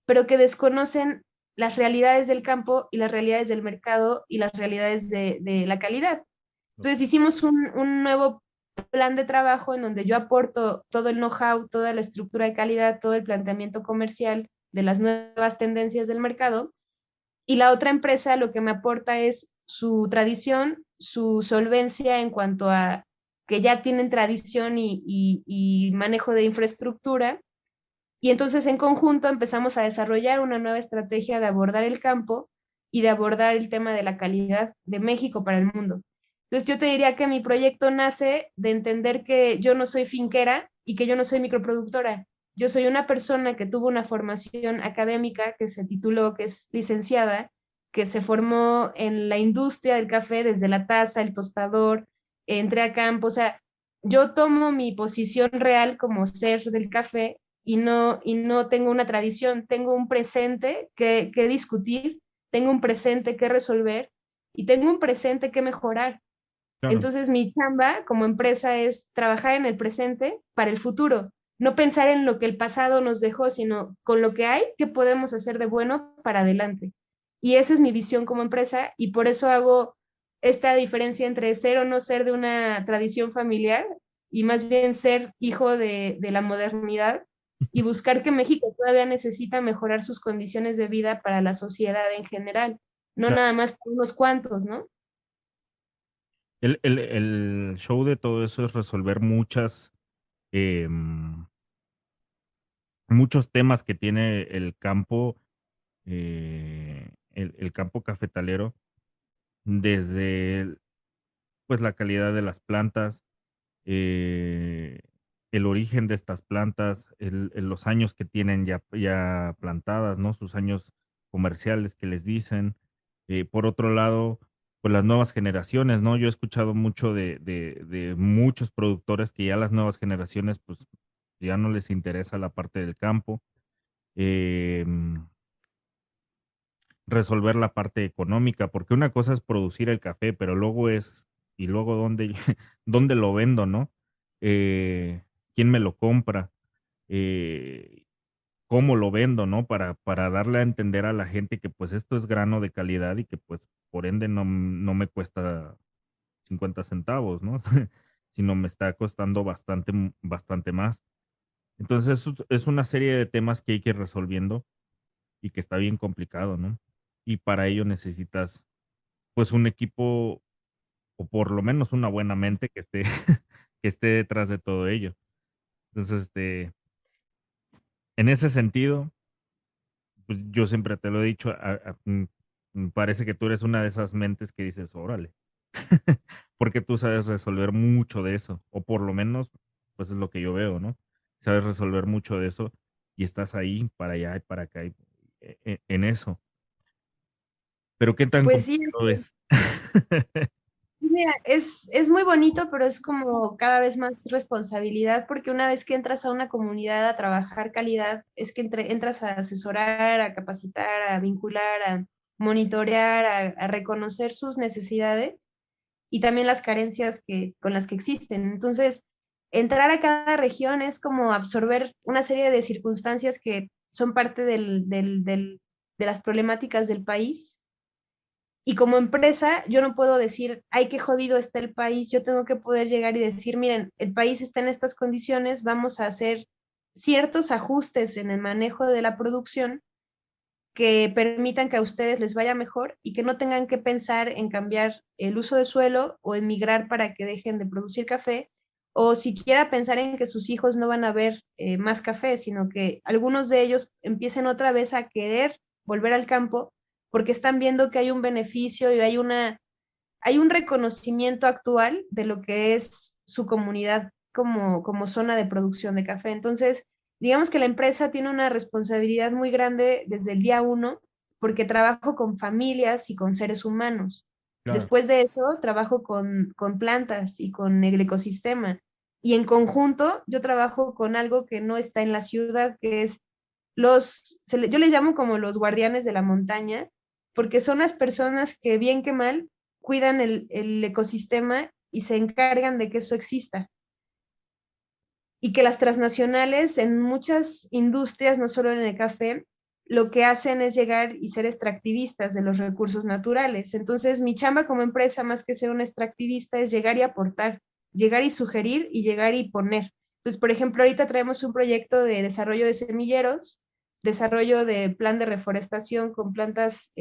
pero que desconocen las realidades del campo y las realidades del mercado y las realidades de la calidad. Entonces hicimos un nuevo plan de trabajo en donde yo aporto todo el know-how, toda la estructura de calidad, todo el planteamiento comercial de las nuevas tendencias del mercado y la otra empresa lo que me aporta es su tradición, su solvencia en cuanto a que ya tienen tradición y manejo de infraestructura. Y entonces en conjunto empezamos a desarrollar una nueva estrategia de abordar el campo y de abordar el tema de la calidad de México para el mundo. Entonces yo te diría que mi proyecto nace de entender que yo no soy finquera y que yo no soy microproductora. Yo soy una persona que tuvo una formación académica, que se tituló, que es licenciada, que se formó en la industria del café desde la taza, el tostador, entré a campo, o sea, yo tomo mi posición real como ser del café y no tengo una tradición, tengo un presente que discutir, tengo un presente que resolver y tengo un presente que mejorar. claro. Entonces mi chamba como empresa es trabajar en el presente para el futuro, no pensar en lo que el pasado nos dejó, sino con lo que hay, qué podemos hacer de bueno para adelante. Y esa es mi visión como empresa y por eso hago esta diferencia entre ser o no ser de una tradición familiar y más bien ser hijo de la modernidad y buscar que México todavía necesita mejorar sus condiciones de vida para la sociedad en general, no Claro. nada más por unos cuantos, ¿no? El show de todo eso es resolver em, muchos temas que tiene el campo, el campo cafetalero, desde pues la calidad de las plantas, eh, el origen de estas plantas, los años que tienen ya plantadas, ¿no? Sus años comerciales que les dicen. Por otro lado, pues las nuevas generaciones, ¿no? Yo he escuchado mucho de muchos productores que ya las nuevas generaciones, pues ya no les interesa la parte del campo. em, Resolver la parte económica, porque una cosa es producir el café, pero luego y luego dónde, dónde lo vendo, ¿no? ¿Quién me lo compra? Eh, ¿Cómo lo vendo, no? Para darle a entender a la gente que pues esto es grano de calidad y que pues por ende no me cuesta 50 centavos, ¿no? Sino me está costando bastante más. Entonces es una serie de temas que hay que ir resolviendo y que está bien complicado, ¿no? Y para ello necesitas, pues, un equipo o por lo menos una buena mente que esté que esté detrás de todo ello. Entonces, en ese sentido, pues, yo siempre te lo he dicho, parece que tú eres una de esas mentes que dices: "Órale", porque tú sabes resolver mucho de eso, o por lo menos, pues, es lo que yo veo, ¿no? Sabes resolver mucho de eso y estás ahí para allá y para acá y en eso. Pero, ¿qué tan Pues sí, complicado es? mira, es muy bonito, pero es como cada vez más responsabilidad, porque una vez que entras a una comunidad a trabajar calidad, es que entras a asesorar, a capacitar, a vincular, a monitorear, a reconocer sus necesidades y también las carencias con las que existen. Entonces, entrar a cada región es como absorber una serie de circunstancias que son parte de las problemáticas del país y como empresa, yo no puedo decir, ay, qué jodido está el país. Yo tengo que poder llegar y decir, miren, el país está en estas condiciones, vamos a hacer ciertos ajustes en el manejo de la producción que permitan que a ustedes les vaya mejor y que no tengan que pensar en cambiar el uso de suelo o en migrar para que dejen de producir café, o siquiera pensar en que sus hijos no van a ver más café, sino que algunos de ellos empiecen otra vez a querer volver al campo porque están viendo que hay un beneficio y hay un reconocimiento actual de lo que es su comunidad como zona de producción de café. Entonces, digamos que la empresa tiene una responsabilidad muy grande desde el día uno, porque trabajo con familias y con seres humanos. Claro. Después de eso, trabajo con plantas y con el ecosistema. Y en conjunto, yo trabajo con algo que no está en la ciudad, que es yo les llamo como los guardianes de la montaña, porque son las personas que bien que mal cuidan el ecosistema y se encargan de que eso exista. Y que las transnacionales en muchas industrias, no solo en el café, lo que hacen es llegar y ser extractivistas de los recursos naturales. Entonces, mi chamba como empresa, más que ser un extractivista, es llegar y aportar, llegar y sugerir y llegar y poner. Entonces, por ejemplo, ahorita traemos un proyecto de desarrollo de semilleros, desarrollo de plan de reforestación con plantas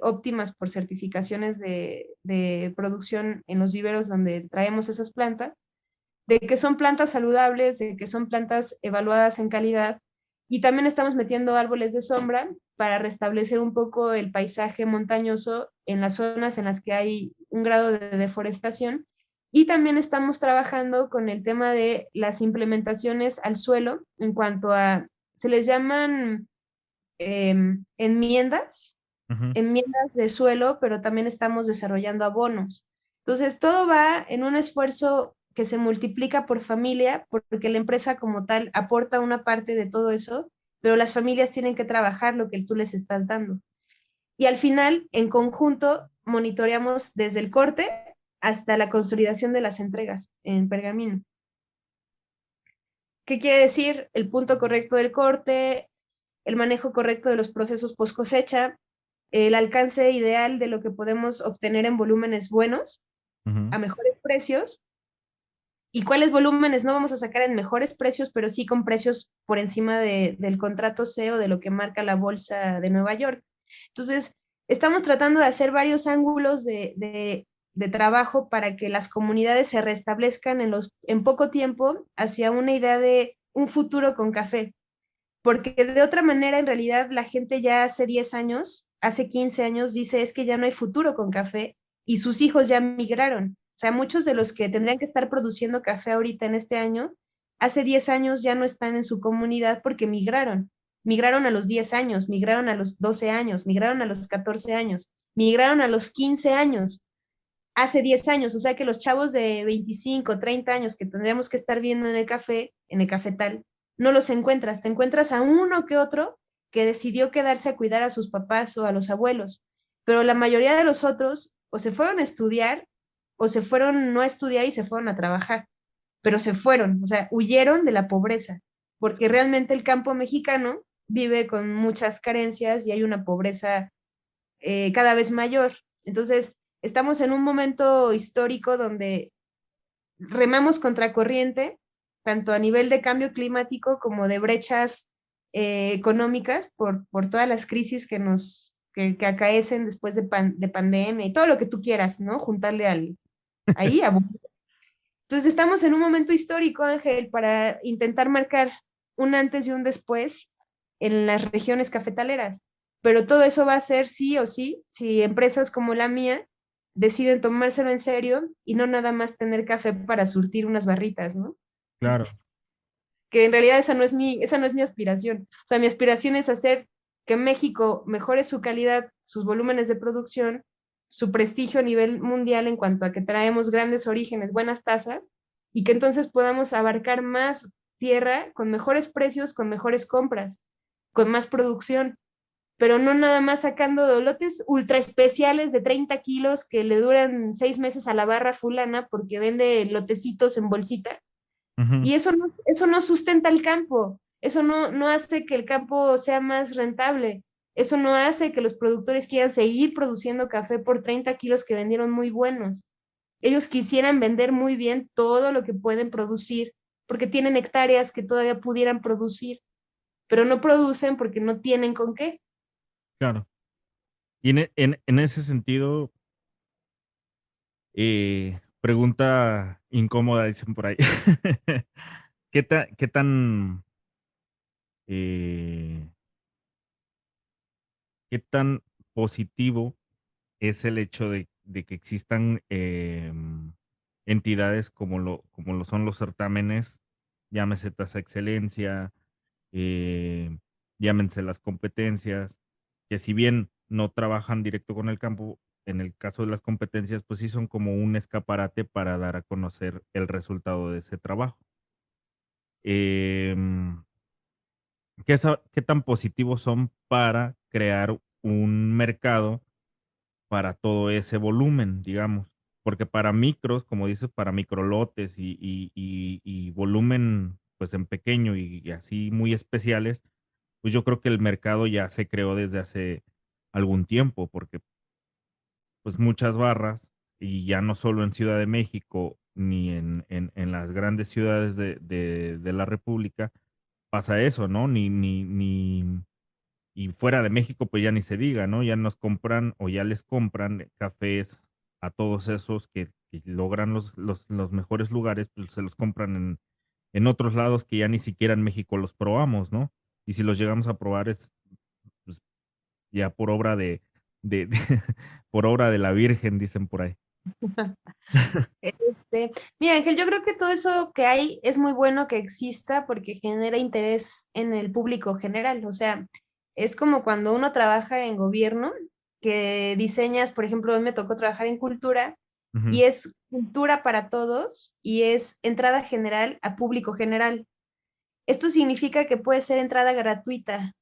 óptimas por certificaciones de producción en los viveros donde traemos esas plantas, de que son plantas saludables, de que son plantas evaluadas en calidad. Y también estamos metiendo árboles de sombra para restablecer un poco el paisaje montañoso en las zonas en las que hay un grado de deforestación. Y también estamos trabajando con el tema de las implementaciones al suelo en cuanto a, se les llaman enmiendas, Ujú. enmiendas de suelo, pero también estamos desarrollando abonos. Entonces, todo va en un esfuerzo que se multiplica por familia, porque la empresa como tal aporta una parte de todo eso, pero las familias tienen que trabajar lo que tú les estás dando. Y al final, en conjunto, monitoreamos desde el corte hasta la consolidación de las entregas en pergamino. ¿Qué quiere decir? El punto correcto del corte, el manejo correcto de los procesos post cosecha, el alcance ideal de lo que podemos obtener en volúmenes buenos, Ujú. a mejores precios. ¿Y cuáles volúmenes no vamos a sacar en mejores precios, pero sí con precios por encima del contrato CEO de lo que marca la bolsa de Nueva York? Entonces, estamos tratando de hacer varios ángulos de trabajo para que las comunidades se restablezcan en poco tiempo hacia una idea de un futuro con café. Porque de otra manera, en realidad, la gente ya hace 10 años, hace 15 años, dice es que ya no hay futuro con café y sus hijos ya migraron. O sea, muchos de los que tendrían que estar produciendo café ahorita en este año, hace 10 años ya no están en su comunidad porque migraron. Migraron a los 10 años, migraron a los 12 años, migraron a los 14 años, migraron a los 15 años, hace 10 años. O sea que los chavos de 25, 30 años que tendríamos que estar viendo en el cafetal, no los encuentras. Te encuentras a uno que otro que decidió quedarse a cuidar a sus papás o a los abuelos. Pero la mayoría de los otros o se fueron a estudiar o se fueron no a estudiar y se fueron a trabajar. Pero se fueron, o sea, huyeron de la pobreza, porque realmente el campo mexicano vive con muchas carencias y hay una pobreza cada vez mayor. Entonces, estamos en un momento histórico donde remamos contracorriente, tanto a nivel de cambio climático como de brechas económicas por todas las crisis que acaecen después de pandemia y todo lo que tú quieras, ¿no? Juntarle ahí. Entonces estamos en un momento histórico, Ángel, para intentar marcar un antes y un después en las regiones cafetaleras. Pero todo eso va a ser sí o sí si empresas como la mía deciden tomárselo en serio y no nada más tener café para surtir unas barritas, ¿no? Claro, Que en realidad esa no es mi aspiración. O sea, mi aspiración es hacer que México mejore su calidad, sus volúmenes de producción, su prestigio a nivel mundial en cuanto a que traemos grandes orígenes, buenas tasas, y que entonces podamos abarcar más tierra con mejores precios, con mejores compras, con más producción, pero no nada más sacando lotes ultra especiales de 30 kilos que le duran 6 meses a la barra fulana porque vende lotecitos en bolsita. ujú, Y eso no sustenta el campo, eso no hace que el campo sea más rentable, eso no hace que los productores quieran seguir produciendo café por 30 kilos que vendieron muy buenos. Ellos quisieran vender muy bien todo lo que pueden producir, porque tienen hectáreas que todavía pudieran producir, pero no producen porque no tienen con qué. claro. Y en ese sentido, pregunta incómoda, dicen por ahí. ¿Qué tan, eh, qué tan positivo es el hecho de que existan entidades como lo son los certámenes, llámese Tasa Excelencia, eh, llámense las competencias, que si bien no trabajan directo con el campo, en el caso de las competencias, pues sí son como un escaparate para dar a conocer el resultado de ese trabajo. Em, ¿Qué tan positivos son para crear un mercado para todo ese volumen, digamos? Porque para micros, como dices, para microlotes y volumen, pues en pequeño y así muy especiales, pues yo creo que el mercado ya se creó desde hace algún tiempo, porque pues muchas barras, y ya no solo en Ciudad de México ni en las grandes ciudades de la República, pasa eso, ¿no? Y fuera de México, pues ya ni se diga, ¿no? Ya nos compran o ya les compran cafés a todos esos que logran los mejores lugares, pues se los compran en otros lados que ya ni siquiera en México los probamos, ¿no? Y si los llegamos a probar es pues, ya por obra de por obra de la Virgen, dicen por ahí. Mira, Ángel, yo creo que todo eso que hay es muy bueno que exista porque genera interés en el público general. O sea, es como cuando uno trabaja en gobierno, que diseñas, por ejemplo, a mí me tocó trabajar en cultura Ujú, y es cultura para todos y es entrada general a público general. Esto significa que puede ser entrada gratuita.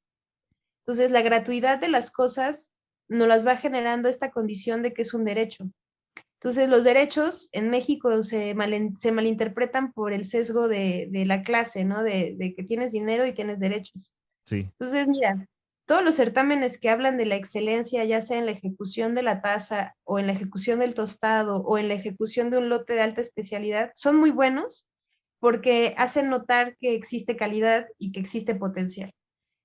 Entonces, la gratuidad de las cosas nos las va generando esta condición de que es un derecho. Entonces, los derechos en México se malinterpretan por el sesgo de la clase, ¿no? De que tienes dinero y tienes derechos. sí. Entonces, mira, todos los certámenes que hablan de la excelencia, ya sea en la ejecución de la taza o en la ejecución del tostado o en la ejecución de un lote de alta especialidad, son muy buenos porque hacen notar que existe calidad y que existe potencial.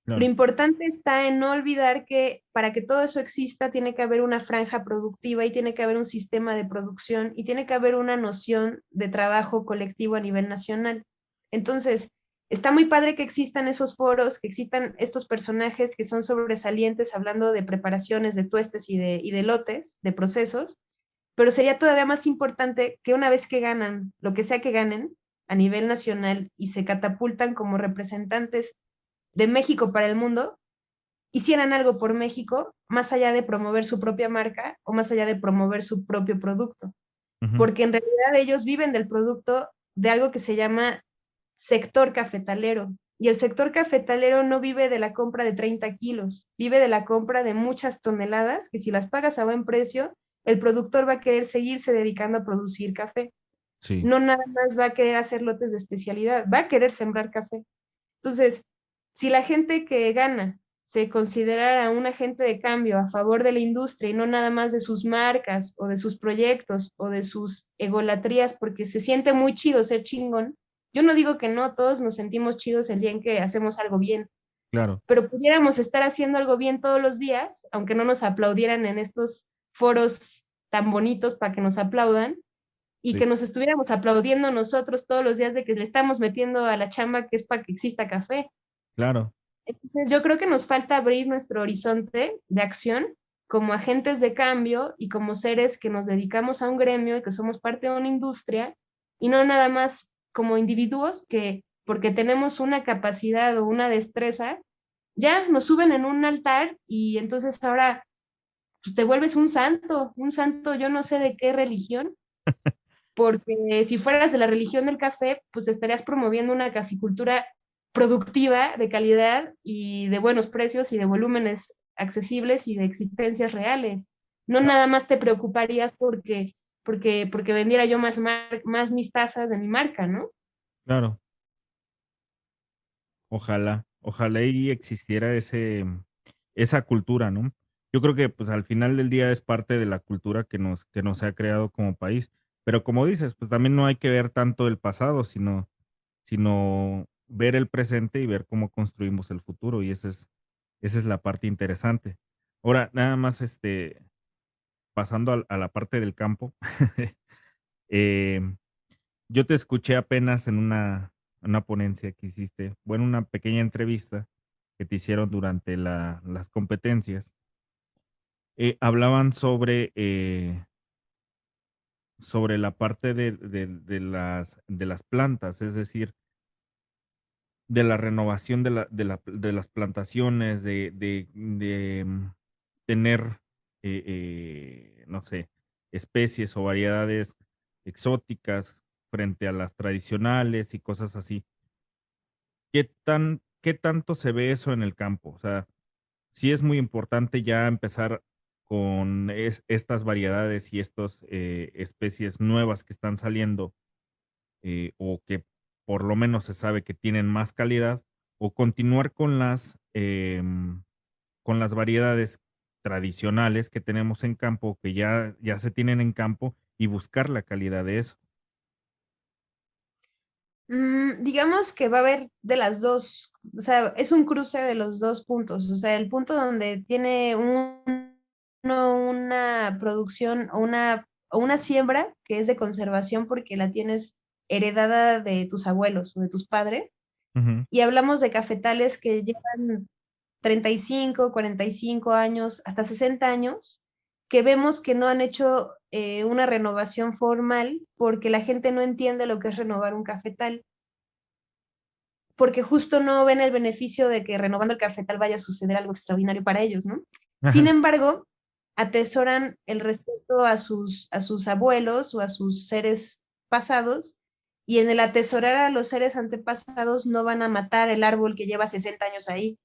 Lo Claro. importante está en no olvidar que para que todo eso exista tiene que haber una franja productiva y tiene que haber un sistema de producción y tiene que haber una noción de trabajo colectivo a nivel nacional. Entonces, está muy padre que existan esos foros, que existan estos personajes que son sobresalientes hablando de preparaciones, de tuestes y de lotes, de procesos, pero sería todavía más importante que una vez que ganan, lo que sea que ganen a nivel nacional y se catapultan como representantes de México para el mundo, hicieran algo por México, más allá de promover su propia marca o más allá de promover su propio producto. Ujú. Porque en realidad ellos viven del producto de algo que se llama sector cafetalero. Y el sector cafetalero no vive de la compra de 30 kilos, vive de la compra de muchas toneladas que si las pagas a buen precio, el productor va a querer seguirse dedicando a producir café. Sí, No nada más va a querer hacer lotes de especialidad, va a querer sembrar café. Entonces, si la gente que gana se considerara un agente de cambio a favor de la industria y no nada más de sus marcas o de sus proyectos o de sus egolatrías, porque se siente muy chido ser chingón, yo no digo que no, todos nos sentimos chidos el día en que hacemos algo bien, claro. pero pudiéramos estar haciendo algo bien todos los días, aunque no nos aplaudieran en estos foros tan bonitos para que nos aplaudan, y Sí, que nos estuviéramos aplaudiendo nosotros todos los días de que le estamos metiendo a la chamba que es para que exista café. claro. Entonces, yo creo que nos falta abrir nuestro horizonte de acción como agentes de cambio y como seres que nos dedicamos a un gremio y que somos parte de una industria y no nada más como individuos que porque tenemos una capacidad o una destreza, ya nos suben en un altar y entonces ahora pues, te vuelves un santo yo no sé de qué religión, porque si fueras de la religión del café, pues estarías promoviendo una caficultura productiva, de calidad y de buenos precios y de volúmenes accesibles y de existencias reales. No nada más te preocuparías porque vendiera yo más mis tazas de mi marca, ¿no? Claro. Ojalá y existiera esa cultura, ¿no? Yo creo que pues al final del día es parte de la cultura que nos ha creado como país. Pero como dices, pues también no hay que ver tanto el pasado, sino ver el presente y ver cómo construimos el futuro. Y esa es la parte interesante. Ahora, nada más pasando a la parte del campo. em, yo te escuché apenas en una ponencia que hiciste, bueno, una pequeña entrevista que te hicieron durante las competencias. Hablaban sobre la parte de las plantas, es decir, de la renovación de las plantaciones, tener, no sé, especies o variedades exóticas frente a las tradicionales y cosas así. ¿Qué tanto se ve eso en el campo? O sea, sí es muy importante ya empezar con estas variedades y estas especies nuevas que están saliendo, o que por lo menos se sabe que tienen más calidad, o continuar con las variedades tradicionales que tenemos en campo, que ya se tienen en campo, y buscar la calidad de eso. Digamos que va a haber de las dos, o sea, es un cruce de los dos puntos, o sea, el punto donde tiene una producción o una siembra que es de conservación porque la tienes heredada de tus abuelos o de tus padres, Ujú. y hablamos de cafetales que llevan 35, 45 años, hasta 60 años, que vemos que no han hecho una renovación formal porque la gente no entiende lo que es renovar un cafetal porque justo no ven el beneficio de que renovando el cafetal vaya a suceder algo extraordinario para ellos, ¿no? Sin Ajá. embargo, atesoran el respeto a sus abuelos o a sus seres pasados, y en el atesorar a los seres antepasados no van a matar el árbol que lleva 60 años ahí,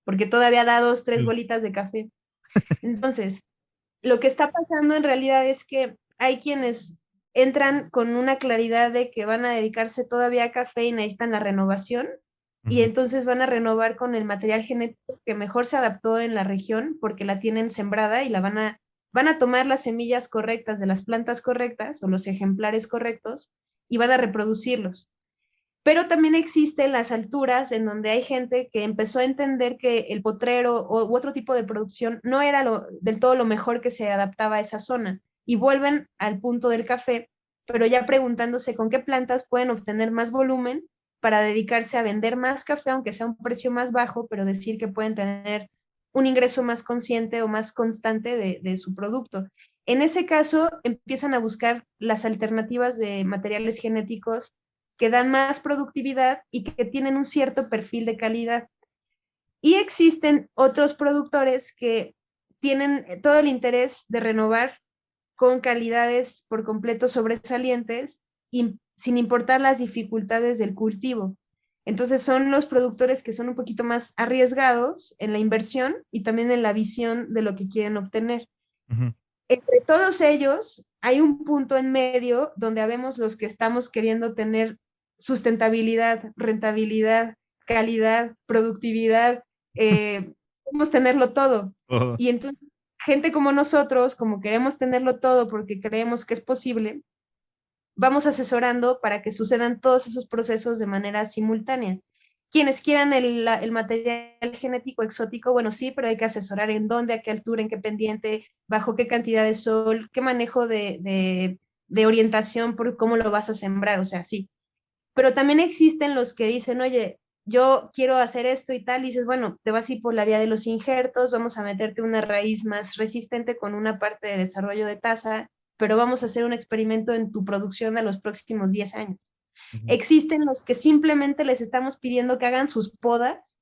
porque todavía da dos, tres Sí. bolitas de café. Entonces, lo que está pasando en realidad es que hay quienes entran con una claridad de que van a dedicarse todavía a café y necesitan la renovación, y Ujú. entonces van a renovar con el material genético que mejor se adaptó en la región porque la tienen sembrada y van a tomar las semillas correctas de las plantas correctas o los ejemplares correctos y van a reproducirlos. Pero también existen las alturas en donde hay gente que empezó a entender que el potrero u otro tipo de producción no era del todo lo mejor que se adaptaba a esa zona y vuelven al punto del café, pero ya preguntándose con qué plantas pueden obtener más volumen para dedicarse a vender más café, aunque sea un precio más bajo, pero decir que pueden tener un ingreso más consciente o más constante de su producto. En ese caso, empiezan a buscar las alternativas de materiales genéticos que dan más productividad y que tienen un cierto perfil de calidad. Y existen otros productores que tienen todo el interés de renovar con calidades por completo sobresalientes y sin importar las dificultades del cultivo. Entonces son los productores que son un poquito más arriesgados en la inversión y también en la visión de lo que quieren obtener. Ujú. Entre todos ellos hay un punto en medio donde habemos los que estamos queriendo tener sustentabilidad, rentabilidad, calidad, productividad, queremos tenerlo todo. Oh, Y entonces, gente como nosotros, como queremos tenerlo todo porque creemos que es posible, vamos asesorando para que sucedan todos esos procesos de manera simultánea. Quienes quieran el material genético exótico, bueno, sí, pero hay que asesorar en dónde, a qué altura, en qué pendiente, bajo qué cantidad de sol, qué manejo de orientación por cómo lo vas a sembrar, o sea, sí. Pero también existen los que dicen, oye, yo quiero hacer esto y tal, y dices, bueno, te vas a ir por la vía de los injertos, vamos a meterte una raíz más resistente con una parte de desarrollo de tasa, pero vamos a hacer un experimento en tu producción a los próximos 10 años. ujú. Existen los que simplemente les estamos pidiendo que hagan sus podas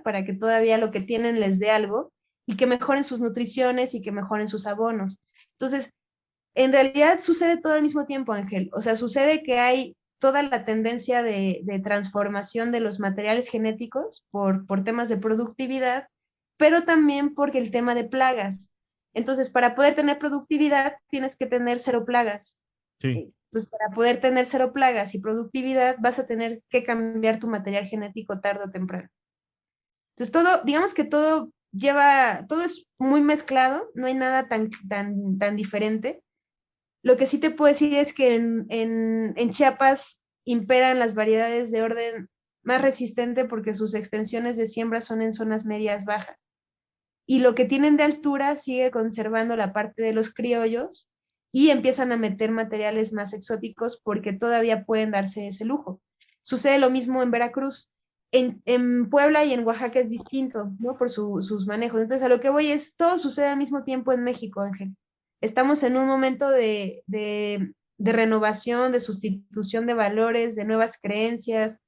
para que todavía lo que tienen les dé algo y que mejoren sus nutriciones y que mejoren sus abonos. Entonces, en realidad sucede todo al mismo tiempo, Ángel. O sea, sucede que hay toda la tendencia de transformación de los materiales genéticos por temas de productividad, pero también porque el tema de plagas. Entonces, para poder tener productividad, tienes que tener cero plagas. Sí, Entonces, para poder tener cero plagas y productividad, vas a tener que cambiar tu material genético tarde o temprano. Entonces, todo, digamos que todo es muy mezclado, no hay nada tan diferente. Lo que sí te puedo decir es que en Chiapas imperan las variedades de orden más resistente porque sus extensiones de siembra son en zonas medias bajas. Y lo que tienen de altura sigue conservando la parte de los criollos y empiezan a meter materiales más exóticos porque todavía pueden darse ese lujo. Sucede lo mismo en Veracruz. En Puebla y en Oaxaca es distinto, ¿no? Por sus manejos. Entonces, a lo que voy es, todo sucede al mismo tiempo en México, Ángel. Estamos en un momento de renovación, de sustitución de valores, de nuevas creencias,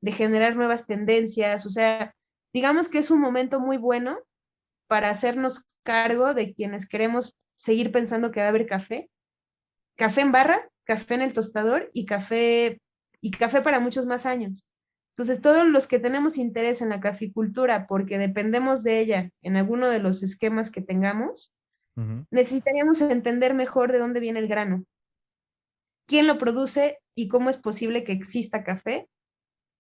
de generar nuevas tendencias. O sea, digamos que es un momento muy bueno para hacernos cargo de quienes queremos seguir pensando que va a haber café, café en barra, café en el tostador y café para muchos más años. Entonces, todos los que tenemos interés en la caficultura porque dependemos de ella en alguno de los esquemas que tengamos, ujú. necesitaríamos entender mejor de dónde viene el grano, quién lo produce y cómo es posible que exista café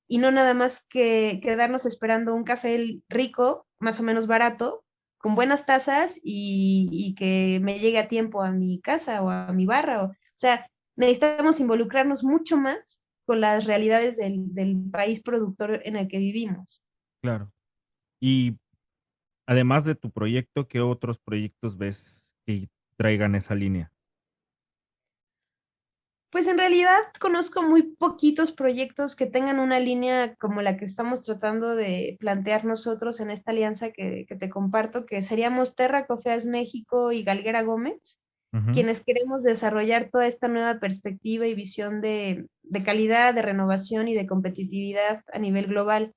y no nada más que quedarnos esperando un café rico, más o menos barato, con buenas tazas y que me llegue a tiempo a mi casa o a mi barra. O sea, necesitamos involucrarnos mucho más con las realidades del país productor en el que vivimos. Claro. Y además de tu proyecto, ¿qué otros proyectos ves que traigan esa línea? Pues en realidad conozco muy poquitos proyectos que tengan una línea como la que estamos tratando de plantear nosotros en esta alianza que te comparto, que seríamos Terra Cofeas México y Galguera Gómez, Ujú. quienes queremos desarrollar toda esta nueva perspectiva y visión de calidad, de renovación y de competitividad a nivel global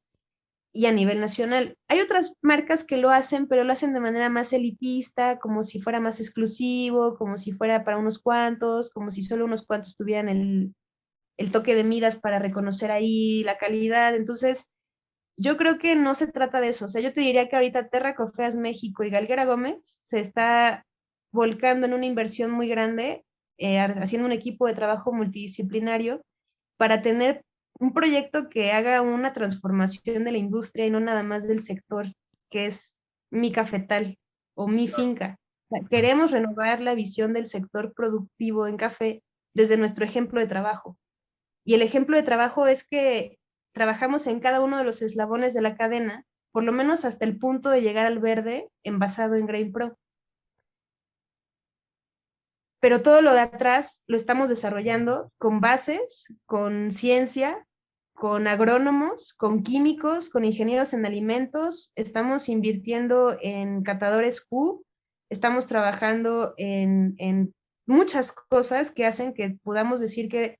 y a nivel nacional. Hay otras marcas que lo hacen, pero lo hacen de manera más elitista, como si fuera más exclusivo, como si fuera para unos cuantos, como si solo unos cuantos tuvieran el toque de miras para reconocer ahí la calidad. Entonces, yo creo que no se trata de eso. O sea, yo te diría que ahorita Terra Cofeas México y Galguera Gómez se está volcando en una inversión muy grande, haciendo un equipo de trabajo multidisciplinario para tener un proyecto que haga una transformación de la industria y no nada más del sector, que es mi cafetal o mi finca. O sea, queremos renovar la visión del sector productivo en café desde nuestro ejemplo de trabajo. Y el ejemplo de trabajo es que trabajamos en cada uno de los eslabones de la cadena, por lo menos hasta el punto de llegar al verde envasado en Grain Pro. Pero todo lo de atrás lo estamos desarrollando con bases, con ciencia, con agrónomos, con químicos, con ingenieros en alimentos, estamos invirtiendo en catadores Q, estamos trabajando en muchas cosas que hacen que podamos decir que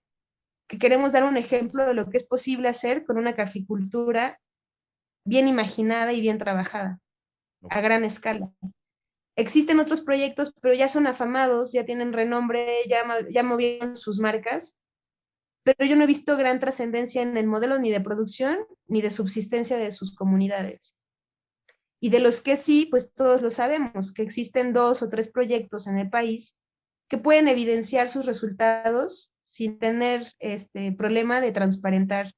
queremos dar un ejemplo de lo que es posible hacer con una caficultura bien imaginada y bien trabajada, a gran escala. Existen otros proyectos, pero ya son afamados, ya tienen renombre, ya movieron sus marcas, pero yo no he visto gran trascendencia en el modelo ni de producción ni de subsistencia de sus comunidades. Y de los que sí, pues todos lo sabemos, que existen 2 o 3 proyectos en el país que pueden evidenciar sus resultados sin tener problema de transparentar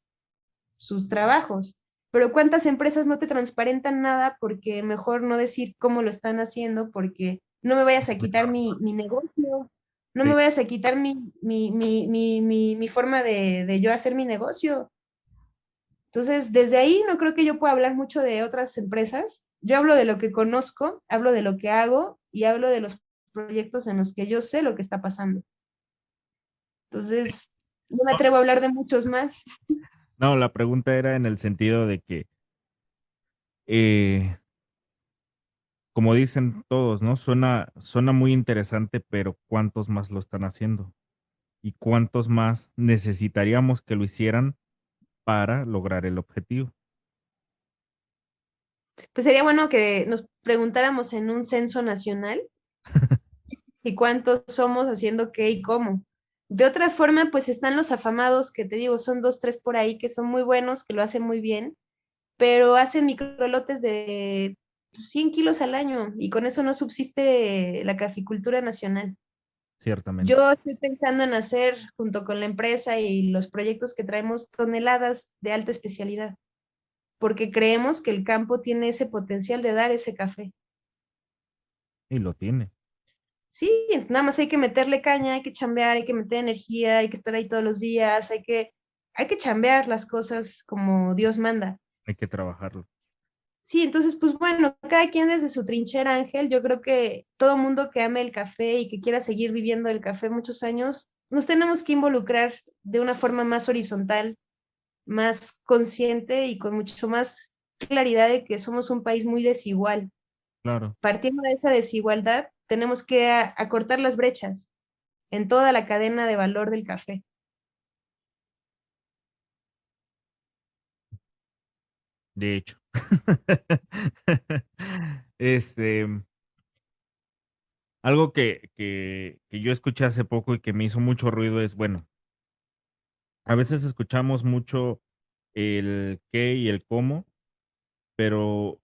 sus trabajos. Pero ¿cuántas empresas no te transparentan nada porque mejor no decir cómo lo están haciendo porque no me vayas a quitar mi negocio, no me Sí, vayas a quitar mi forma de yo hacer mi negocio? Entonces, desde ahí no creo que yo pueda hablar mucho de otras empresas. Yo hablo de lo que conozco, hablo de lo que hago y hablo de los proyectos en los que yo sé lo que está pasando. Entonces, no me atrevo a hablar de muchos más. no, la pregunta era en el sentido de que, eh, como dicen todos, ¿no? Suena muy interesante, pero ¿cuántos más lo están haciendo? ¿Y cuántos más necesitaríamos que lo hicieran para lograr el objetivo? Pues sería bueno que nos preguntáramos en un censo nacional si cuántos somos haciendo qué y cómo. De otra forma, pues están los afamados, que te digo, son 2, 3 por ahí, que son muy buenos, que lo hacen muy bien, pero hacen microlotes de 100 kilos al año y con eso no subsiste la caficultura nacional. Ciertamente. Yo estoy pensando en hacer, junto con la empresa y los proyectos que traemos, toneladas de alta especialidad, porque creemos que el campo tiene ese potencial de dar ese café. Y lo tiene. Sí, nada más hay que meterle caña, hay que chambear, hay que meter energía, hay que estar ahí todos los días, hay que chambear las cosas como Dios manda. Hay que trabajarlo. Sí, entonces, pues bueno, cada quien desde su trinchera, Ángel, yo creo que todo mundo que ame el café y que quiera seguir viviendo el café muchos años, nos tenemos que involucrar de una forma más horizontal, más consciente y con mucho más claridad de que somos un país muy desigual. Claro. Partiendo de esa desigualdad, tenemos que acortar las brechas en toda la cadena de valor del café. De hecho. Este, algo que yo escuché hace poco y que me hizo mucho ruido es, bueno, a veces escuchamos mucho el qué y el cómo, pero,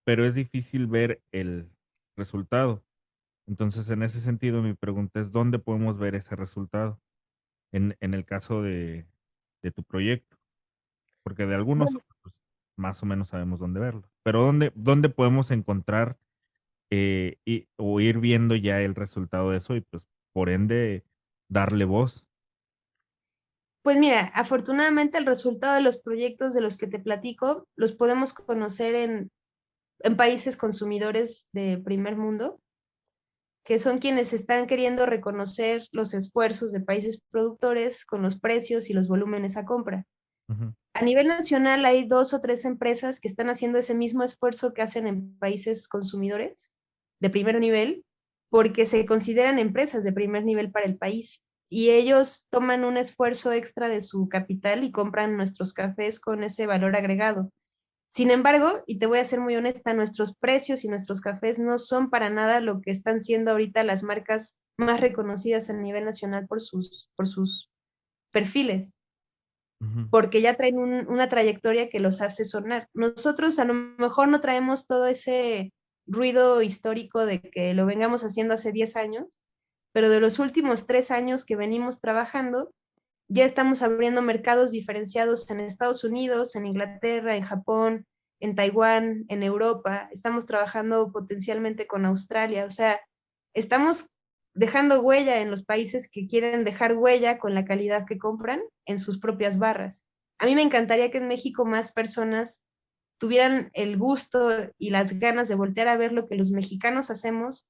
pero es difícil ver el resultado. Entonces, en ese sentido, mi pregunta es, ¿dónde podemos ver ese resultado? En el caso de tu proyecto, porque de algunos Bueno, otros, pues, más o menos sabemos dónde verlos. Pero ¿dónde podemos encontrar o ir viendo ya el resultado de eso y pues por ende darle voz? pues mira, afortunadamente el resultado de los proyectos de los que te platico los podemos conocer en países consumidores de primer mundo, que son quienes están queriendo reconocer los esfuerzos de países productores con los precios y los volúmenes a compra. Ujú, A nivel nacional hay 2 o 3 empresas que están haciendo ese mismo esfuerzo que hacen en países consumidores de primer nivel, porque se consideran empresas de primer nivel para el país. Y ellos toman un esfuerzo extra de su capital y compran nuestros cafés con ese valor agregado. Sin embargo, y te voy a ser muy honesta, nuestros precios y nuestros cafés no son para nada lo que están siendo ahorita las marcas más reconocidas a nivel nacional por sus perfiles, ujú. porque ya traen una trayectoria que los hace sonar. Nosotros a lo mejor no traemos todo ese ruido histórico de que lo vengamos haciendo hace 10 años, pero de los últimos 3 años que venimos trabajando, Ya estamos abriendo mercados diferenciados en Estados Unidos, en Inglaterra, en Japón, en Taiwán, en Europa. Estamos trabajando potencialmente con Australia. O sea, estamos dejando huella en los países que quieren dejar huella con la calidad que compran en sus propias barras. A mí me encantaría que en México más personas tuvieran el gusto y las ganas de voltear a ver lo que los mexicanos hacemos,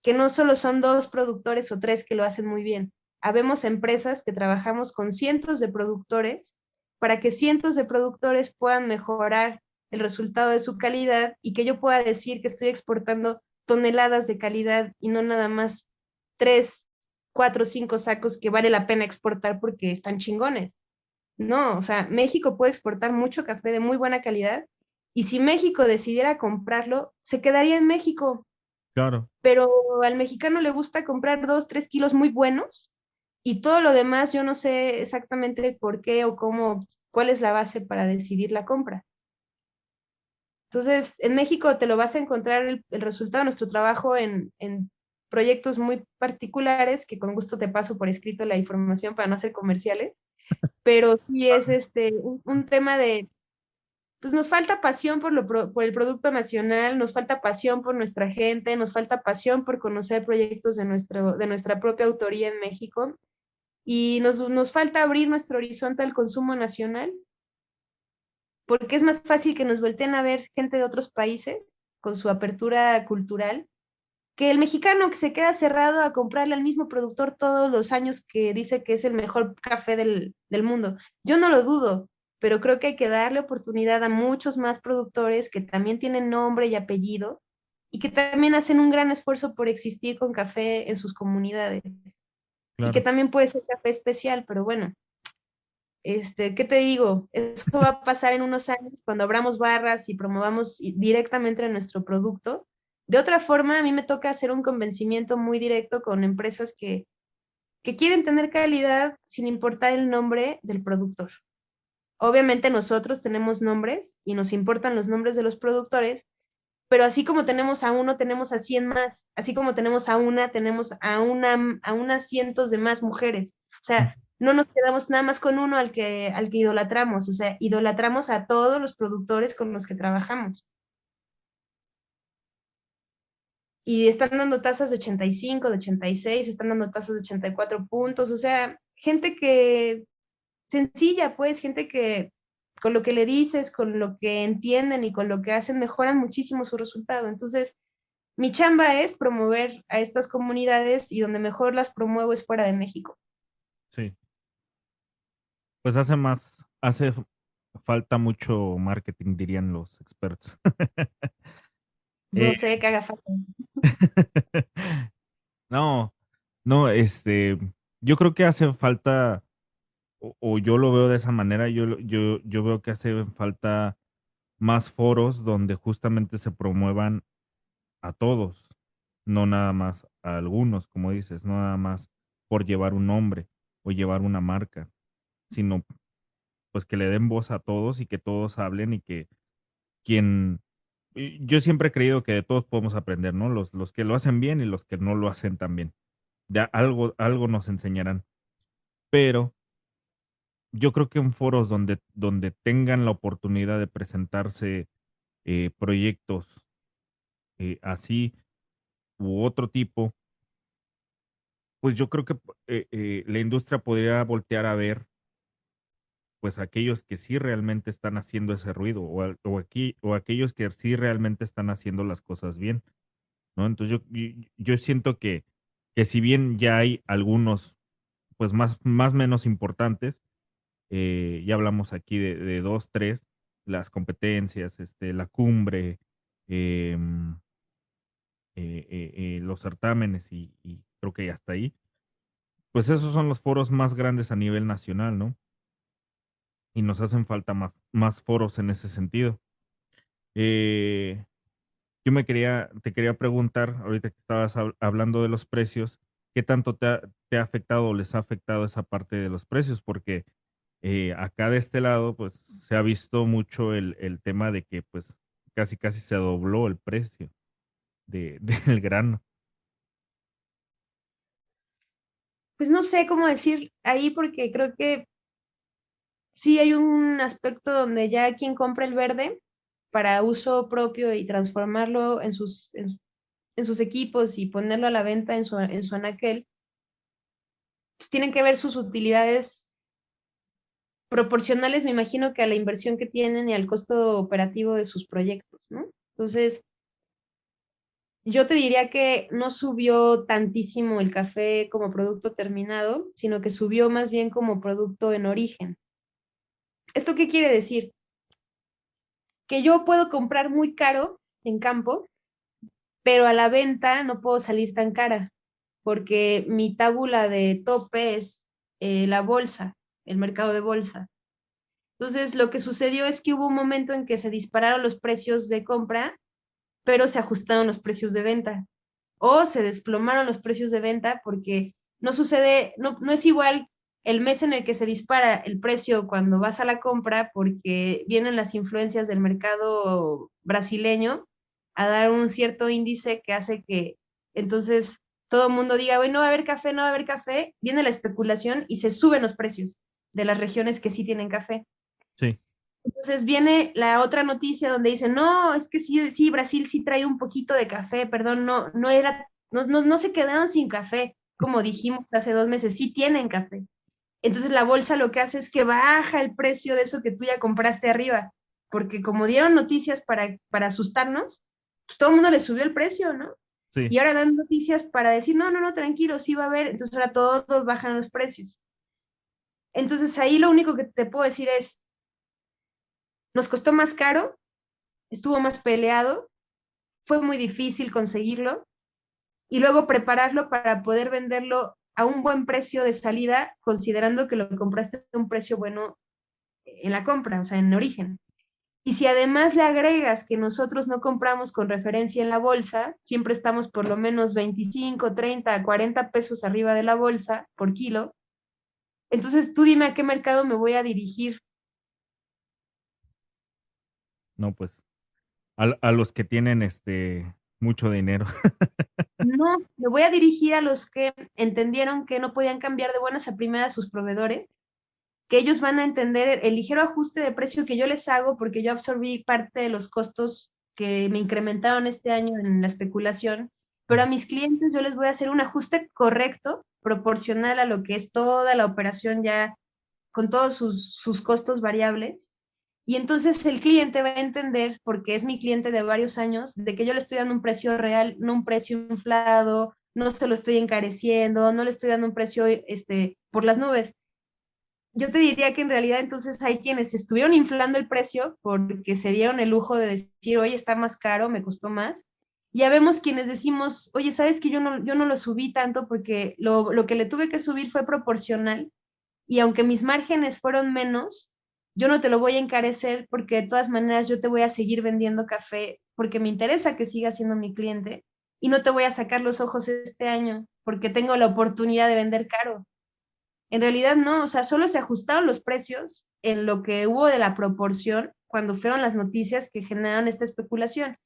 que no solo son dos productores o tres que lo hacen muy bien. Habemos empresas que trabajamos con cientos de productores para que cientos de productores puedan mejorar el resultado de su calidad y que yo pueda decir que estoy exportando toneladas de calidad y no nada más 3, 4, 5 sacos que vale la pena exportar porque están chingones. No, o sea, México puede exportar mucho café de muy buena calidad y si México decidiera comprarlo, se quedaría en México, Claro, pero al mexicano le gusta comprar 2, 3 kilos muy buenos y todo lo demás yo no sé exactamente por qué o cómo, cuál es la base para decidir la compra. Entonces, en México te lo vas a encontrar el resultado de nuestro trabajo en proyectos muy particulares, que con gusto te paso por escrito la información para no hacer comerciales, pero sí es un tema de pues nos falta pasión por el producto nacional, nos falta pasión por nuestra gente, nos falta pasión por conocer proyectos de nuestra propia autoría en México y nos falta abrir nuestro horizonte al consumo nacional, porque es más fácil que nos volteen a ver gente de otros países con su apertura cultural que el mexicano que se queda cerrado a comprarle al mismo productor todos los años que dice que es el mejor café del mundo. Yo no lo dudo, pero creo que hay que darle oportunidad a muchos más productores que también tienen nombre y apellido y que también hacen un gran esfuerzo por existir con café en sus comunidades. Y que claro. también puede ser café especial, pero bueno, ¿qué te digo? Eso va a pasar en unos años cuando abramos barras y promovamos directamente nuestro producto. De otra forma, a mí me toca hacer un convencimiento muy directo con empresas que quieren tener calidad sin importar el nombre del productor. Obviamente nosotros tenemos nombres y nos importan los nombres de los productores, pero así como tenemos a uno, tenemos a 100 más. Así como tenemos a una, tenemos a unas cientos de más mujeres. O sea, no nos quedamos nada más con uno al que idolatramos, o sea, idolatramos a todos los productores con los que trabajamos. Y están dando tasas de 85, de 86, están dando tasas de 84 puntos, o sea, gente que sencilla, pues, gente que con lo que le dices, con lo que entienden y con lo que hacen, mejoran muchísimo su resultado. Entonces, mi chamba es promover a estas comunidades y donde mejor las promuevo es fuera de México. Sí. Pues hace falta mucho marketing, dirían los expertos. No Eh, sé qué haga falta. no, no, yo creo que hace falta, o yo lo veo de esa manera, yo veo que hace falta más foros donde justamente se promuevan a todos, no nada más a algunos, como dices, no nada más por llevar un nombre o llevar una marca, sino pues que le den voz a todos y que todos hablen y que quien, yo siempre he creído que de todos podemos aprender, ¿no? Los que lo hacen bien y los que no lo hacen tan bien. Ya algo nos enseñarán. Pero yo creo que en foros donde tengan la oportunidad de presentarse proyectos así u otro tipo, pues yo creo que la industria podría voltear a ver pues aquellos que sí realmente están haciendo ese ruido o aquellos que sí realmente están haciendo las cosas bien, ¿no? Entonces yo siento que si bien ya hay algunos pues más menos importantes, ya hablamos aquí de dos, tres, las competencias, la cumbre, em, los certámenes y creo que hasta ahí, pues esos son los foros más grandes a nivel nacional, ¿no? Y nos hacen falta más foros en ese sentido. Eh, te quería preguntar, ahorita que estabas hablando de los precios, ¿qué tanto te ha afectado o les ha afectado esa parte de los precios? Porque acá de este lado, pues se ha visto mucho el tema de que pues casi se dobló el precio del grano. pues no sé cómo decir ahí porque creo que sí hay un aspecto donde ya quien compra el verde para uso propio y transformarlo en sus equipos y ponerlo a la venta en su anaquel, pues tienen que ver sus utilidades proporcionales, me imagino que a la inversión que tienen y al costo operativo de sus proyectos, ¿no? Entonces, yo te diría que no subió tantísimo el café como producto terminado, sino que subió más bien como producto en origen. ¿Esto qué quiere decir? Que yo puedo comprar muy caro en campo, pero a la venta no puedo salir tan cara, porque mi tábula de tope es la bolsa, el mercado de bolsa. Entonces, lo que sucedió es que hubo un momento en que se dispararon los precios de compra, pero se ajustaron los precios de venta. O se desplomaron los precios de venta porque no sucede, no es igual el mes en el que se dispara el precio cuando vas a la compra porque vienen las influencias del mercado brasileño a dar un cierto índice que hace que entonces todo el mundo diga, bueno, no va a haber café, no va a haber café, viene la especulación y se suben los precios de las regiones que sí tienen café. Sí, Entonces viene la otra noticia donde dicen, no, es que sí, sí, Brasil sí trae un poquito de café, perdón, no era, no se quedaron sin café, como dijimos hace 2 meses, sí tienen café. Entonces la bolsa lo que hace es que baja el precio de eso que tú ya compraste arriba, porque como dieron noticias para asustarnos, pues todo el mundo le subió el precio, ¿no? sí. Y ahora dan noticias para decir, no, tranquilo, sí va a haber, entonces ahora todos bajan los precios. Entonces ahí lo único que te puedo decir es, nos costó más caro, estuvo más peleado, fue muy difícil conseguirlo y luego prepararlo para poder venderlo a un buen precio de salida, considerando que lo compraste a un precio bueno en la compra, o sea, en origen. Y si además le agregas que nosotros no compramos con referencia en la bolsa, siempre estamos por lo menos 25, 30, 40 pesos arriba de la bolsa por kilo, entonces tú dime a qué mercado me voy a dirigir. No, pues a los que tienen mucho dinero. No, me voy a dirigir a los que entendieron que no podían cambiar de buenas a primeras sus proveedores, que ellos van a entender el ligero ajuste de precio que yo les hago porque yo absorbí parte de los costos que me incrementaron este año en la especulación, pero a mis clientes yo les voy a hacer un ajuste correcto, proporcional a lo que es toda la operación ya con todos sus costos variables. Y entonces el cliente va a entender, porque es mi cliente de varios años, de que yo le estoy dando un precio real, no un precio inflado, no se lo estoy encareciendo, no le estoy dando un precio por las nubes. Yo te diría que en realidad entonces hay quienes estuvieron inflando el precio porque se dieron el lujo de decir, oye, está más caro, me costó más. Ya vemos quienes decimos, oye, sabes que yo no lo subí tanto porque lo que le tuve que subir fue proporcional y aunque mis márgenes fueron menos, yo no te lo voy a encarecer porque de todas maneras yo te voy a seguir vendiendo café porque me interesa que sigas siendo mi cliente y no te voy a sacar los ojos este año porque tengo la oportunidad de vender caro. En realidad no, o sea, solo se ajustaron los precios en lo que hubo de la proporción cuando fueron las noticias que generaron esta especulación.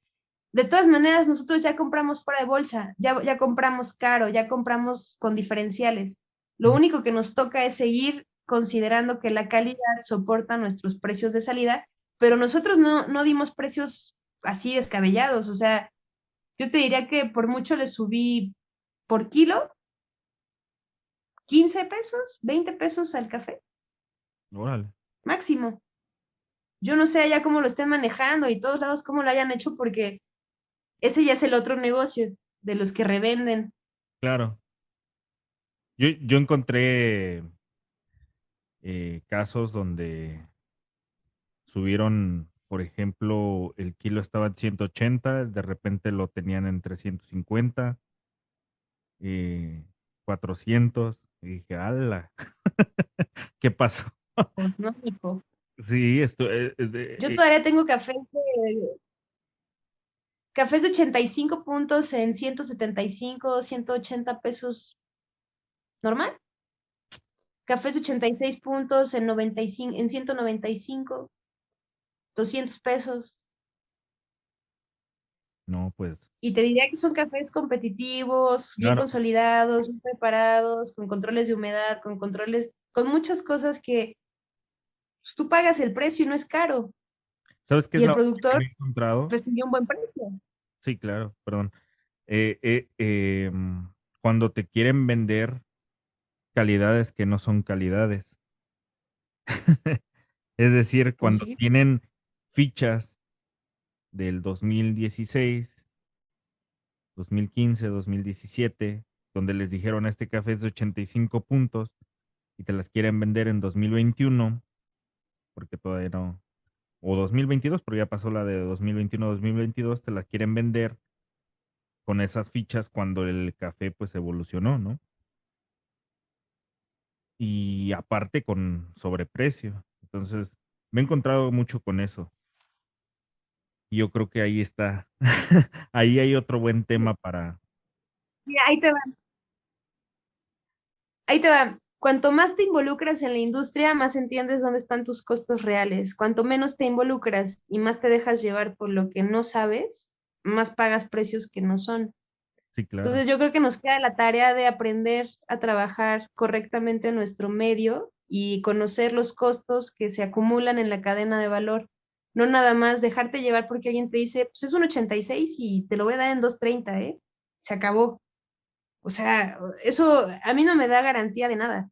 De todas maneras, nosotros ya compramos fuera de bolsa, ya compramos caro, ya compramos con diferenciales. Lo Ujú. único que nos toca es seguir considerando que la calidad soporta nuestros precios de salida, pero nosotros no dimos precios así descabellados. O sea, yo te diría que por mucho le subí por kilo 15 pesos, 20 pesos al café, Órale. máximo. Yo no sé allá cómo lo estén manejando y todos lados cómo lo hayan hecho porque ese ya es el otro negocio de los que revenden. Claro. Yo encontré casos donde subieron, por ejemplo, el kilo estaba en 180, de repente lo tenían en 350, eh, 400, y dije, ¡hala! ¿Qué pasó? No, hijo. Sí, Yo todavía tengo cafés de 85 puntos en 175, 180 pesos normal. Cafés de 86 puntos en 95, en 195, 200 pesos. No, pues, Y te diría que son cafés competitivos, bien claro. consolidados, bien preparados, con controles de humedad, con controles, con muchas cosas que pues, tú pagas el precio y no es caro. ¿Sabes qué es Y el la otra que productor me he encontrado? recibió un buen precio. Sí, claro, perdón. Cuando te quieren vender calidades que no son calidades. Es decir, Pues cuando sí. tienen fichas del 2016, 2015, 2017, donde les dijeron este café es de 85 puntos y te las quieren vender en 2021, porque todavía no, o 2022, pero ya pasó la de 2021-2022, te las quieren vender con esas fichas cuando el café pues evolucionó, ¿no? Y aparte con sobreprecio. Entonces, me he encontrado mucho con eso. Y yo creo que ahí está, ahí hay otro buen tema para, Mira, ahí te va. Cuanto más te involucras en la industria, más entiendes dónde están tus costos reales. Cuanto menos te involucras y más te dejas llevar por lo que no sabes, más pagas precios que no son. sí, claro. Entonces yo creo que nos queda la tarea de aprender a trabajar correctamente en nuestro medio y conocer los costos que se acumulan en la cadena de valor. No nada más dejarte llevar porque alguien te dice, pues es un 86 y te lo voy a dar en 2.30, ¿eh? Se acabó. O sea, eso a mí no me da garantía de nada.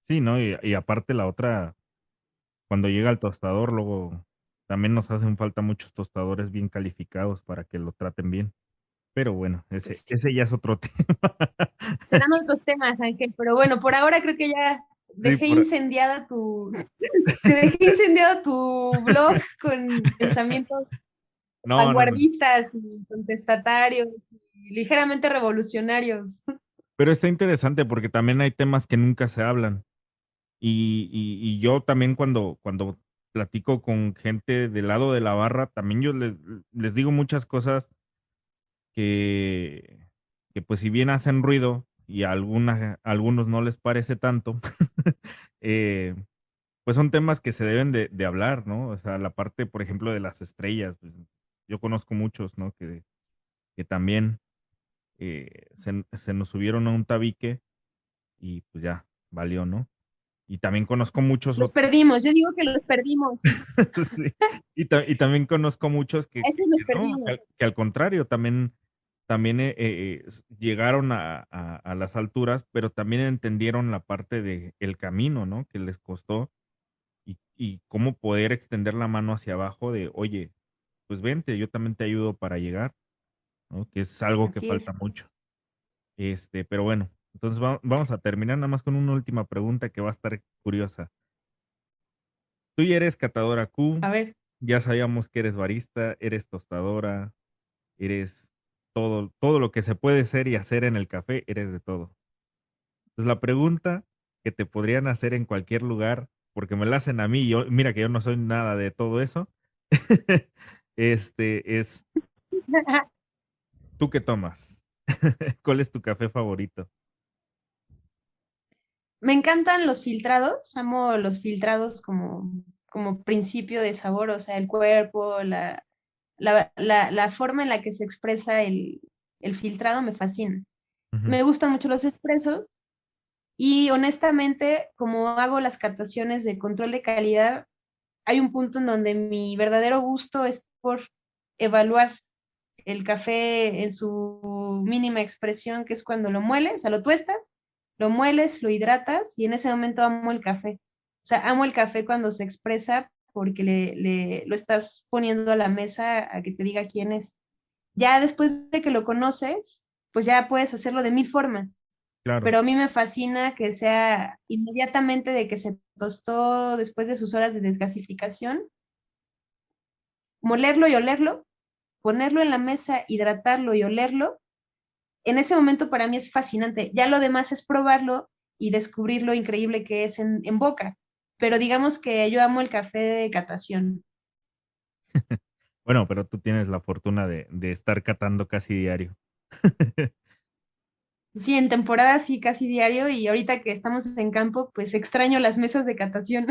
Sí, ¿no? Y aparte la otra, cuando llega el tostador, luego también nos hacen falta muchos tostadores bien calificados para que lo traten bien. Pero bueno, ese, Pues sí, ese ya es otro tema. serán otros temas, Ángel, pero bueno, por ahora creo que ya Sí, dejé incendiada tu, te dejé incendiado tu blog con pensamientos no, no, no. vanguardistas y contestatarios y ligeramente revolucionarios. Pero está interesante porque también hay temas que nunca se hablan. Y yo también cuando platico con gente del lado de la barra, también yo les digo muchas cosas que, que pues si bien hacen ruido y a algunos no les parece tanto, eh, pues son temas que se deben de hablar, ¿no? O sea, la parte, por ejemplo, de las estrellas, pues, yo conozco muchos, ¿no? Que también se nos subieron a un tabique y pues ya, valió, ¿no? Y también conozco muchos Los otros. perdimos, yo digo que los perdimos, Sí. Y también conozco muchos a esos los que no, perdimos. que al contrario, también llegaron a las alturas, pero también entendieron la parte de el camino, ¿no? Que les costó y cómo poder extender la mano hacia abajo de, oye, pues vente, yo también te ayudo para llegar, ¿no? Que es algo que Así falta es. mucho. Pero bueno, entonces vamos a terminar nada más con una última pregunta que va a estar curiosa. Tú ya eres catadora Q, A ver, ya sabíamos que eres barista, eres tostadora, eres todo lo que se puede ser y hacer en el café, eres de todo. Entonces la pregunta que te podrían hacer en cualquier lugar, porque me la hacen a mí, yo, mira que yo no soy nada de todo eso, es, ¿tú qué tomas? ¿Cuál es tu café favorito? me encantan los filtrados, amo los filtrados como principio de sabor, o sea, el cuerpo, la forma en la que se expresa el filtrado me fascina. Ujú, Me gustan mucho los expresos. Y honestamente, como hago las cataciones de control de calidad, hay un punto en donde mi verdadero gusto es por evaluar el café en su mínima expresión, que es cuando lo mueles, o sea, lo tuestas, lo mueles, lo hidratas y en ese momento amo el café. O sea, amo el café cuando se expresa porque lo estás poniendo a la mesa a que te diga quién es. Ya después de que lo conoces, pues ya puedes hacerlo de mil formas, claro, pero a mí me fascina que sea inmediatamente de que se tostó después de sus horas de desgasificación, molerlo y olerlo, ponerlo en la mesa, hidratarlo y olerlo. En ese momento para mí es fascinante. Ya lo demás es probarlo y descubrir lo increíble que es en boca. Pero digamos que yo amo el café de catación. bueno, pero tú tienes la fortuna de estar catando casi diario. Sí, en temporada sí, casi diario y ahorita que estamos en campo, pues extraño las mesas de catación.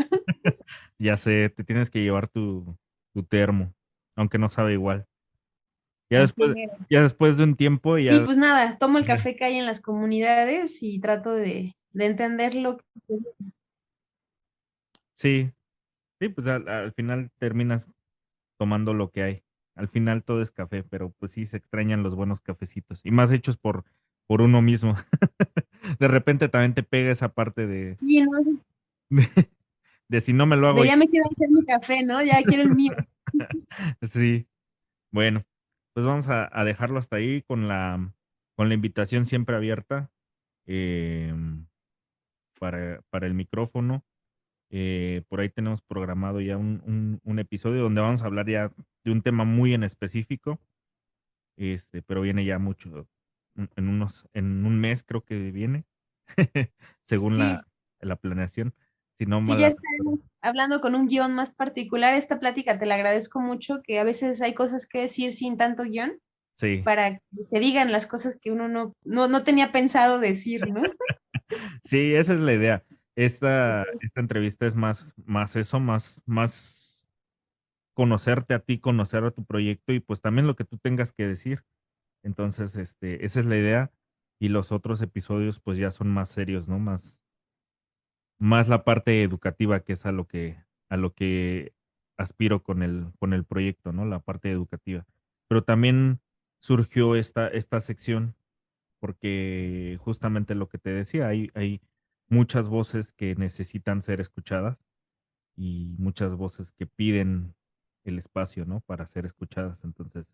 Ya sé, te tienes que llevar tu termo, aunque no sabe igual. Ya Así después, mero. ya después de un tiempo, Sí, ya. pues nada, tomo el café que hay en las comunidades y trato de entender lo que... Sí, sí, pues al final terminas tomando lo que hay. Al final todo es café, pero pues sí se extrañan los buenos cafecitos y más hechos por uno mismo. De repente también te pega esa parte Sí, no, de si no me lo hago de yo. ya me quiero hacer mi café, ¿no? Ya quiero el mío. Sí, bueno, pues vamos a dejarlo hasta ahí con la invitación siempre abierta em, para el micrófono. Por ahí tenemos programado ya un episodio donde vamos a hablar ya de un tema muy en específico, pero viene ya mucho, en un mes creo que viene, según Sí, la planeación, si no sí, mal ya la estaremos recuerdo. hablando con un guión más particular. Esta plática te la agradezco mucho, que a veces hay cosas que decir sin tanto guión Sí, para que se digan las cosas que uno no tenía pensado decir, ¿no? sí, esa es la idea. Esta entrevista es más eso, más conocerte a ti, conocer a tu proyecto y pues también lo que tú tengas que decir. Entonces, esa es la idea. Y los otros episodios, pues ya son más serios, ¿no? Más la parte educativa, que es a lo que aspiro con el proyecto, ¿no? La parte educativa. Pero también surgió esta sección porque justamente lo que te decía, hay muchas voces que necesitan ser escuchadas y muchas voces que piden el espacio, ¿no? Para ser escuchadas. Entonces,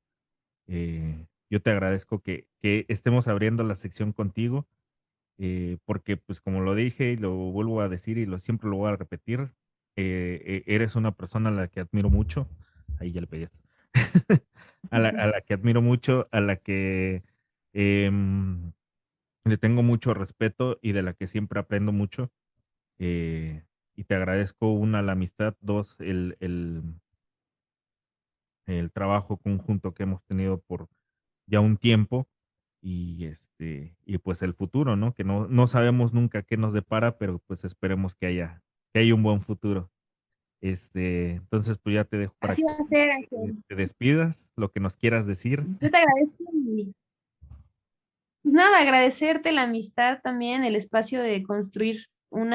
yo te agradezco que estemos abriendo la sección contigo, porque pues como lo dije y lo vuelvo a decir y siempre lo voy a repetir, eres una persona a la que admiro mucho, ahí ya le pegué esto. A la que admiro mucho, a la que em, le tengo mucho respeto y de la que siempre aprendo mucho. Y te agradezco, una, la amistad, dos, el trabajo conjunto que hemos tenido por ya un tiempo y pues el futuro, ¿no? Que no sabemos nunca qué nos depara, pero pues esperemos que haya un buen futuro. Entonces pues ya te dejo para Así que va a ser, te Ángel. te despidas, lo que nos quieras decir. Yo te agradezco y pues nada, agradecerte la amistad también, el espacio de construir un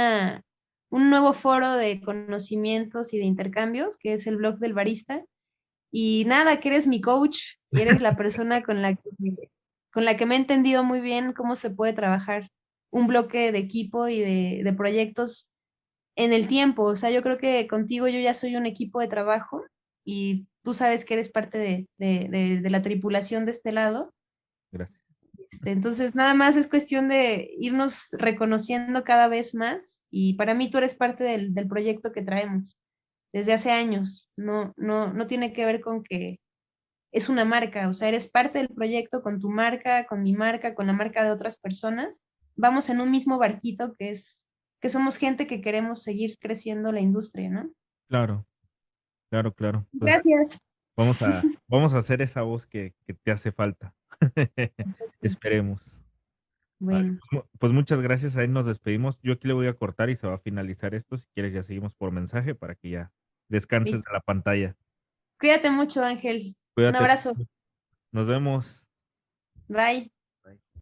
nuevo foro de conocimientos y de intercambios, que es el blog del barista. Y nada, que eres mi coach y eres la persona con la que me he entendido muy bien cómo se puede trabajar un bloque de equipo y de proyectos en el tiempo. O sea, yo creo que contigo yo ya soy un equipo de trabajo y tú sabes que eres parte de la tripulación de este lado. Gracias. Entonces, nada más es cuestión de irnos reconociendo cada vez más y para mí tú eres parte del proyecto que traemos desde hace años. No tiene que ver con que es una marca, o sea, eres parte del proyecto con tu marca, con mi marca, con la marca de otras personas. Vamos en un mismo barquito que somos gente que queremos seguir creciendo la industria, ¿no? Claro, claro, claro. Pues Gracias. vamos a hacer esa voz que te hace falta. Esperemos. Vale, Bueno, pues muchas gracias. Ahí nos despedimos. Yo aquí le voy a cortar y se va a finalizar esto. Si quieres, ya seguimos por mensaje para que ya descanses listo. de la pantalla. Cuídate mucho, Ángel. Un Cuídate abrazo. mucho. Nos vemos. Bye.